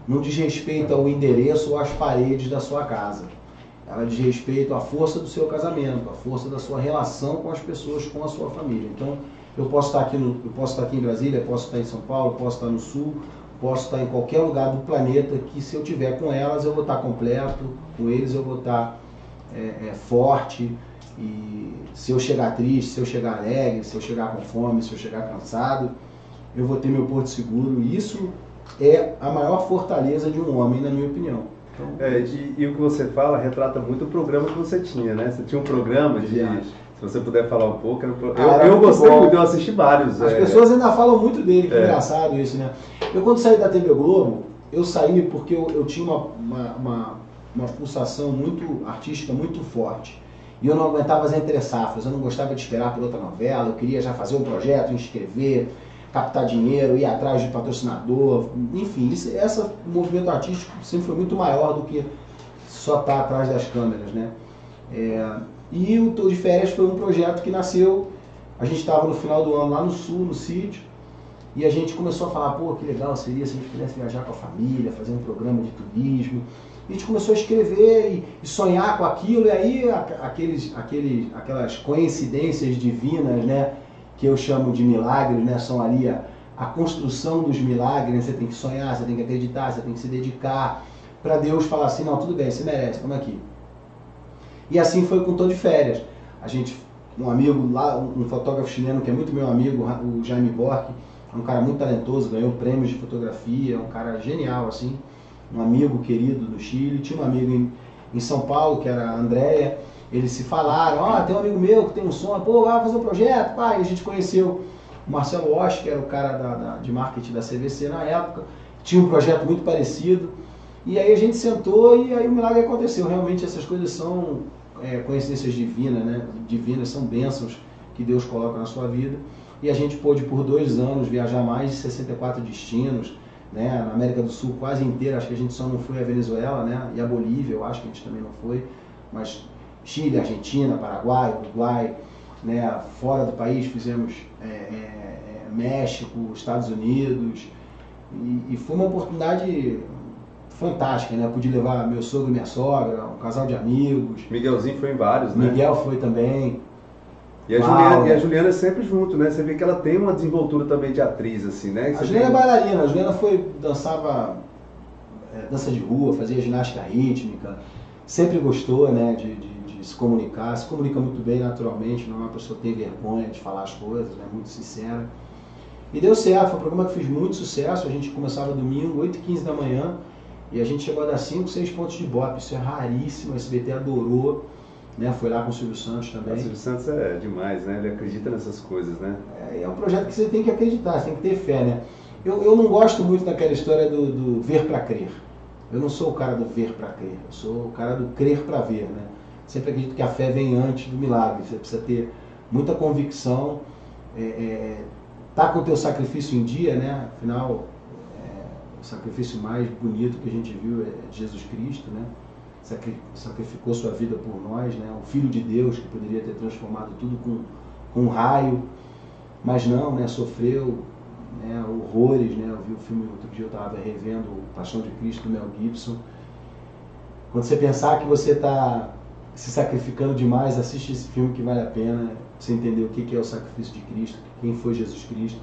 Speaker 1: não diz respeito ao endereço ou às paredes da sua casa. Ela diz respeito à força do seu casamento, à força da sua relação com as pessoas, com a sua família. Então, eu posso estar aqui em Brasília, posso estar em São Paulo, posso estar no Sul, posso estar em qualquer lugar do planeta que, se eu tiver com elas, eu vou estar completo, com eles eu vou estar forte. E se eu chegar triste, se eu chegar alegre, se eu chegar com fome, se eu chegar cansado, eu vou ter meu porto seguro. E isso é a maior fortaleza de um homem, na minha opinião. Então,
Speaker 2: e o que você fala retrata muito o programa que você tinha, né? Você tinha um programa se você puder falar um pouco. Eu gostei muito, eu assisti vários.
Speaker 1: As pessoas ainda falam muito dele, que é engraçado isso, né? Eu, quando saí da TV Globo, eu saí porque eu tinha uma pulsação muito artística, muito forte. E eu não aguentava as entre-safras, eu não gostava de esperar por outra novela, eu queria já fazer um projeto, inscrever, captar dinheiro, ir atrás de patrocinador, enfim, esse movimento artístico sempre foi muito maior do que só estar atrás das câmeras, né? E o Tô de Férias foi um projeto que nasceu, a gente estava no final do ano lá no Sul, no sítio, e a gente começou a falar, pô, que legal seria se a gente pudesse viajar com a família, fazer um programa de turismo. A gente começou a escrever e sonhar com aquilo, e aí aquelas coincidências divinas, né, que eu chamo de milagres, né, são ali a construção dos milagres, né, você tem que sonhar, você tem que acreditar, você tem que se dedicar, para Deus falar assim, não, tudo bem, você merece, toma aqui. E assim foi com Tô de Férias. A gente, um amigo lá, um fotógrafo chileno que é muito meu amigo, o Jaime Bork, é um cara muito talentoso, ganhou prêmios de fotografia, é um cara genial, assim, um amigo querido do Chile. Tinha um amigo em São Paulo, que era a Andréia, eles se falaram, tem um amigo meu que tem um som, pô, vai fazer um projeto, pá, e a gente conheceu o Marcelo Walsh, que era o cara de marketing da CVC na época, tinha um projeto muito parecido, e aí a gente sentou e aí o milagre aconteceu. Realmente essas coisas são coincidências divinas, né? Divinas, são bênçãos que Deus coloca na sua vida, e a gente pôde por 2 anos viajar mais de 64 destinos, né? Na América do Sul quase inteira, acho que a gente só não foi a Venezuela, né? E a Bolívia, eu acho que a gente também não foi, mas Chile, Argentina, Paraguai, Uruguai, né? Fora do país fizemos México, Estados Unidos, e foi uma oportunidade fantástica, né? Eu pude levar meu sogro e minha sogra, um casal de amigos.
Speaker 2: Miguelzinho foi em vários, né?
Speaker 1: Miguel foi também.
Speaker 2: E a Juliana é sempre junto, né? Você vê que ela tem uma desenvoltura também de atriz, assim, né?
Speaker 1: A Juliana é bailarina, a Juliana dançava dança de rua, fazia ginástica rítmica, sempre gostou, né, de se comunicar, se comunica muito bem naturalmente, não é uma pessoa que tem vergonha de falar as coisas, né, muito sincera. E deu certo, foi um programa que fez muito sucesso. A gente começava domingo, 8h15 da manhã, e a gente chegou a dar 5, 6 pontos de Ibope. Isso é raríssimo, o SBT adorou, né? Foi lá com o Silvio Santos também.
Speaker 2: O Silvio Santos é demais, né? Ele acredita nessas coisas, né?
Speaker 1: É um projeto que você tem que acreditar, você tem que ter fé, né? Eu não gosto muito daquela história do ver para crer. Eu não sou o cara do ver para crer, eu sou o cara do crer para ver, né? Sempre acredito que a fé vem antes do milagre. Você precisa ter muita convicção, tá com o teu sacrifício em dia, né? Afinal, o sacrifício mais bonito que a gente viu é Jesus Cristo, né? Sacrificou sua vida por nós, né? O Filho de Deus que poderia ter transformado tudo com um raio, mas não, né? Sofreu, né? Horrores, né? Eu vi o filme outro dia, eu estava revendo o Paixão de Cristo do Mel Gibson. Quando você pensar que você está se sacrificando demais, assiste esse filme que vale a pena, pra você entender o que é o sacrifício de Cristo, quem foi Jesus Cristo.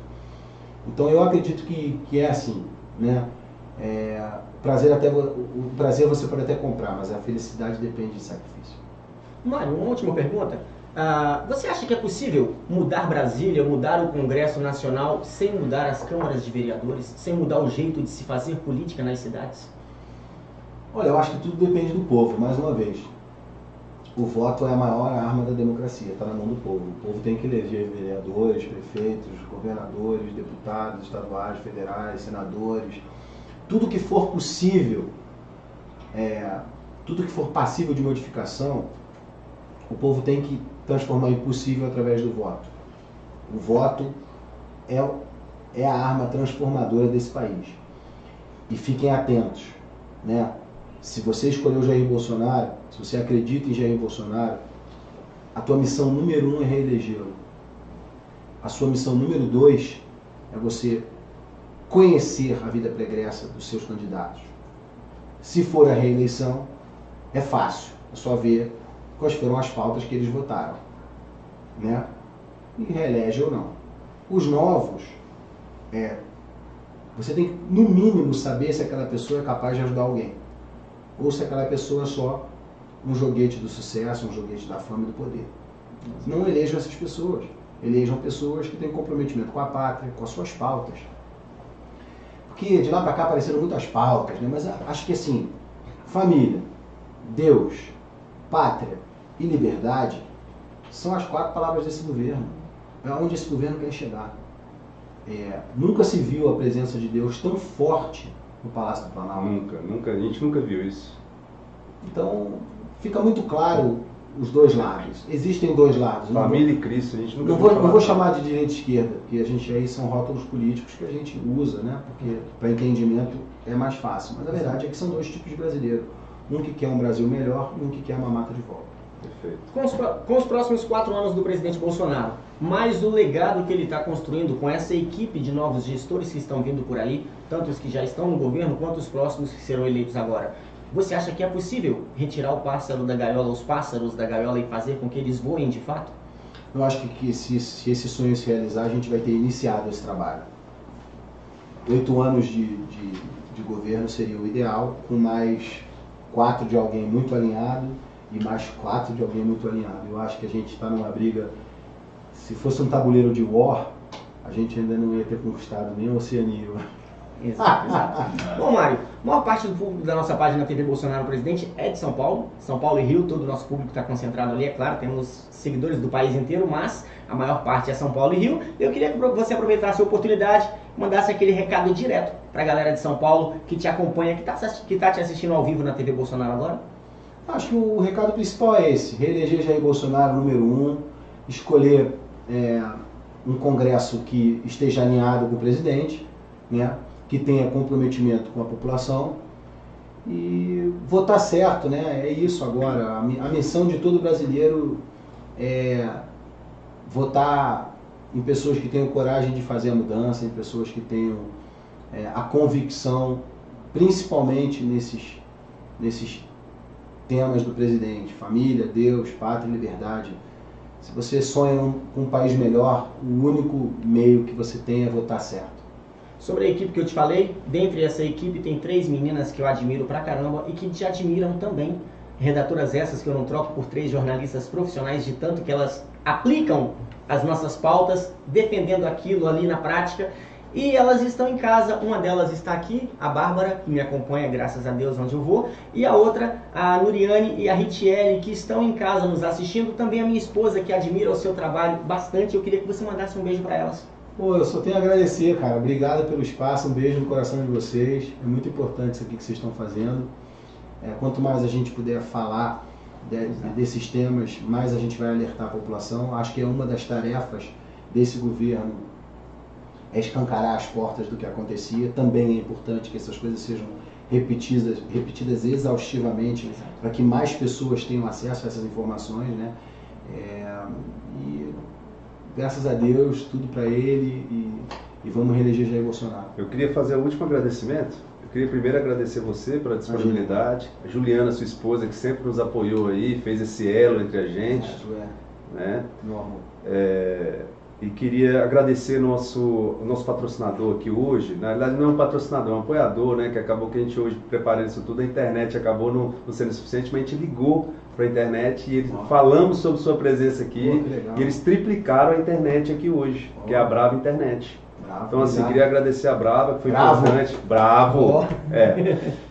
Speaker 1: Então eu acredito que é assim, né? O prazer você pode até comprar, mas a felicidade depende de sacrifício.
Speaker 3: Mário, uma última pergunta. Você acha que é possível mudar Brasília, mudar o Congresso Nacional sem mudar as câmaras de vereadores, sem mudar o jeito de se fazer política nas cidades?
Speaker 1: Olha, eu acho que tudo depende do povo, mais uma vez. O voto é a maior arma da democracia, está na mão do povo. O povo tem que eleger vereadores, prefeitos, governadores, deputados estaduais, federais, senadores. Tudo que for possível, tudo que for passível de modificação, o povo tem que transformar em possível através do voto. O voto é a arma transformadora desse país. E fiquem atentos, né? Se você escolheu Jair Bolsonaro, se você acredita em Jair Bolsonaro, a tua missão número 1 é reelegê-lo. A sua missão número 2 é você conhecer a vida pregressa dos seus candidatos. Se for a reeleição, é fácil, é só ver quais foram as pautas que eles votaram, né? E reelege ou não. Os novos, você tem que, no mínimo, saber se aquela pessoa é capaz de ajudar alguém. Ou se aquela pessoa é só um joguete do sucesso, um joguete da fama e do poder. Não elejam essas pessoas. Elejam pessoas que têm comprometimento com a pátria, com as suas pautas. Porque de lá para cá apareceram muitas pautas, né? Mas acho que assim, família, Deus, pátria e liberdade são as 4 palavras desse governo. É onde esse governo quer chegar. Nunca se viu a presença de Deus tão forte no Palácio do Planalto.
Speaker 2: Nunca, a gente nunca viu isso.
Speaker 1: Então, fica muito claro os dois lados. Existem dois lados.
Speaker 2: Família e Cristo, a gente nunca
Speaker 1: viu. Não vou chamar de direita e esquerda, porque a gente aí são rótulos políticos que a gente usa, né? Porque para entendimento é mais fácil. Mas a verdade é que são 2 tipos de brasileiro. Um que quer um Brasil melhor e um que quer uma mata de volta.
Speaker 2: Perfeito.
Speaker 3: Com os próximos 4 anos do presidente Bolsonaro, mais o legado que ele está construindo com essa equipe de novos gestores que estão vindo por aí, tanto os que já estão no governo quanto os próximos que serão eleitos agora, você acha que é possível retirar o pássaro da gaiola, os pássaros da gaiola e fazer com que eles voem de fato?
Speaker 1: Eu acho que se esse sonho se realizar, a gente vai ter iniciado esse trabalho. 8 anos de de governo seria o ideal, com mais 4 de alguém muito alinhado e mais 4 de alguém muito alinhado. Eu acho que a gente está numa briga, se fosse um tabuleiro de war, a gente ainda não ia ter conquistado nem a Oceania.
Speaker 3: Exato, exato. Bom, Mário, a maior parte do público da nossa página TV Bolsonaro Presidente é de São Paulo e Rio, todo o nosso público está concentrado ali, é claro, temos seguidores do país inteiro, mas a maior parte é São Paulo e Rio. Eu queria que você aproveitasse a oportunidade e mandasse aquele recado direto para a galera de São Paulo que te acompanha, que está te assistindo ao vivo na TV Bolsonaro agora.
Speaker 1: Acho que o recado principal é esse: reeleger Jair Bolsonaro número 1, escolher um Congresso que esteja alinhado com o presidente, né, que tenha comprometimento com a população e votar certo, né? É isso agora. A missão de todo brasileiro é votar em pessoas que tenham coragem de fazer a mudança, em pessoas que tenham a convicção, principalmente nesses temas do presidente: família, Deus, pátria e liberdade. Se você sonha com um país melhor, o único meio que você tem é votar certo.
Speaker 3: Sobre a equipe que eu te falei, dentre essa equipe tem 3 meninas que eu admiro pra caramba e que te admiram também. Redatoras essas que eu não troco por 3 jornalistas profissionais, de tanto que elas aplicam as nossas pautas, defendendo aquilo ali na prática. E elas estão em casa, uma delas está aqui, a Bárbara, que me acompanha, graças a Deus, onde eu vou. E a outra, a Nuriane e a Ritiele, que estão em casa nos assistindo. Também a minha esposa, que admira o seu trabalho bastante. Eu queria que você mandasse um beijo para elas.
Speaker 1: Pô, eu só tenho a agradecer, cara. Obrigado pelo espaço, um beijo no coração de vocês. É muito importante isso aqui que vocês estão fazendo. Quanto mais a gente puder falar desses temas, mais a gente vai alertar a população. Acho que é uma das tarefas desse governo é escancarar as portas do que acontecia. Também é importante que essas coisas sejam repetidas exaustivamente para que mais pessoas tenham acesso a essas informações, né? E graças a Deus, tudo para ele e vamos reeleger Jair Bolsonaro.
Speaker 2: Eu queria fazer o último agradecimento. Eu queria primeiro agradecer você pela disponibilidade, a Juliana, sua esposa, que sempre nos apoiou aí, fez esse elo entre a gente. Né?
Speaker 1: Meu amor.
Speaker 2: E queria agradecer nosso patrocinador aqui hoje. Na verdade não é um patrocinador, é um apoiador, né? Que acabou que a gente hoje preparando isso tudo, a internet acabou não sendo suficiente, mas a gente ligou para a internet e falamos sobre sua presença aqui. E eles triplicaram a internet aqui hoje, que é a Brava Internet. Então assim, queria agradecer a Brava, que foi importante. Bravo!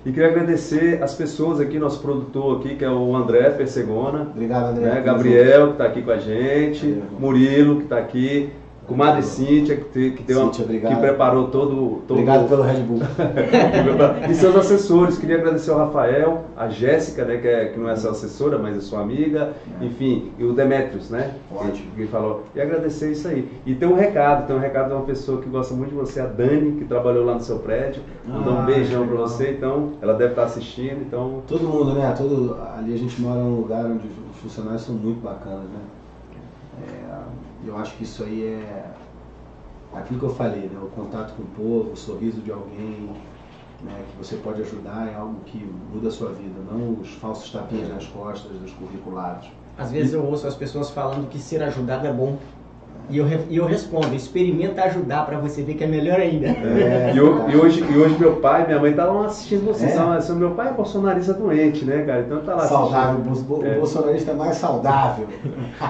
Speaker 2: E queria agradecer as pessoas aqui, nosso produtor aqui, que é o André Persegona.
Speaker 1: Obrigado, André.
Speaker 2: Né? Gabriel, que está aqui com a gente. Murilo, que está aqui. Comadre Cíntia, que preparou todo...
Speaker 1: Obrigado pelo Red Bull.
Speaker 2: E seus assessores, queria agradecer ao Rafael, a Jéssica, né, que não é sua assessora, mas é sua amiga, enfim, e o Demetrios, né, que falou. E agradecer isso aí. E tem um recado de uma pessoa que gosta muito de você, a Dani, que trabalhou lá no seu prédio. Mandar um beijão para você, então, ela deve estar assistindo, então...
Speaker 1: Todo mundo, né, ali a gente mora num lugar onde os funcionários são muito bacanas, né. Eu acho que isso aí é aquilo que eu falei, né? O contato com o povo, o sorriso de alguém, né? Que você pode ajudar em algo que muda a sua vida, não os falsos tapinhas nas costas dos curriculares.
Speaker 3: Às vezes eu ouço as pessoas falando que ser ajudado é bom. E eu respondo: experimenta ajudar para você ver que é melhor ainda.
Speaker 2: E hoje meu pai e minha mãe estavam assistindo vocês. Meu pai é bolsonarista doente, né, cara? Então tá lá
Speaker 1: saudável, o bolsonarista é mais saudável.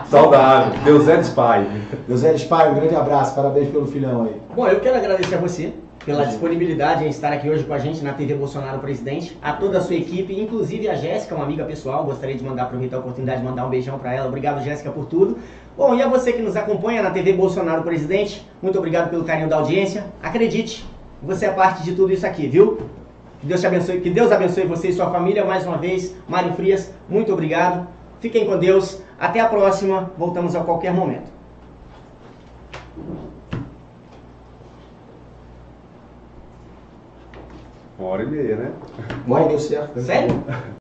Speaker 2: Saudável. Deus é pai.
Speaker 1: Deus é pai, um grande abraço, parabéns pelo filhão aí.
Speaker 3: Bom, eu quero agradecer a você pela disponibilidade em estar aqui hoje com a gente na TV Bolsonaro Presidente, a toda a sua equipe, inclusive a Jéssica, uma amiga pessoal, gostaria de aproveitar a oportunidade de mandar um beijão para ela. Obrigado, Jéssica, por tudo. Bom, e a você que nos acompanha na TV Bolsonaro Presidente, muito obrigado pelo carinho da audiência. Acredite, você é parte de tudo isso aqui, viu? Que Deus abençoe você e sua família. Mais uma vez, Mário Frias, muito obrigado. Fiquem com Deus. Até a próxima. Voltamos a qualquer momento.
Speaker 2: 1h30, né?
Speaker 1: Bom, deu certo.
Speaker 3: Sério?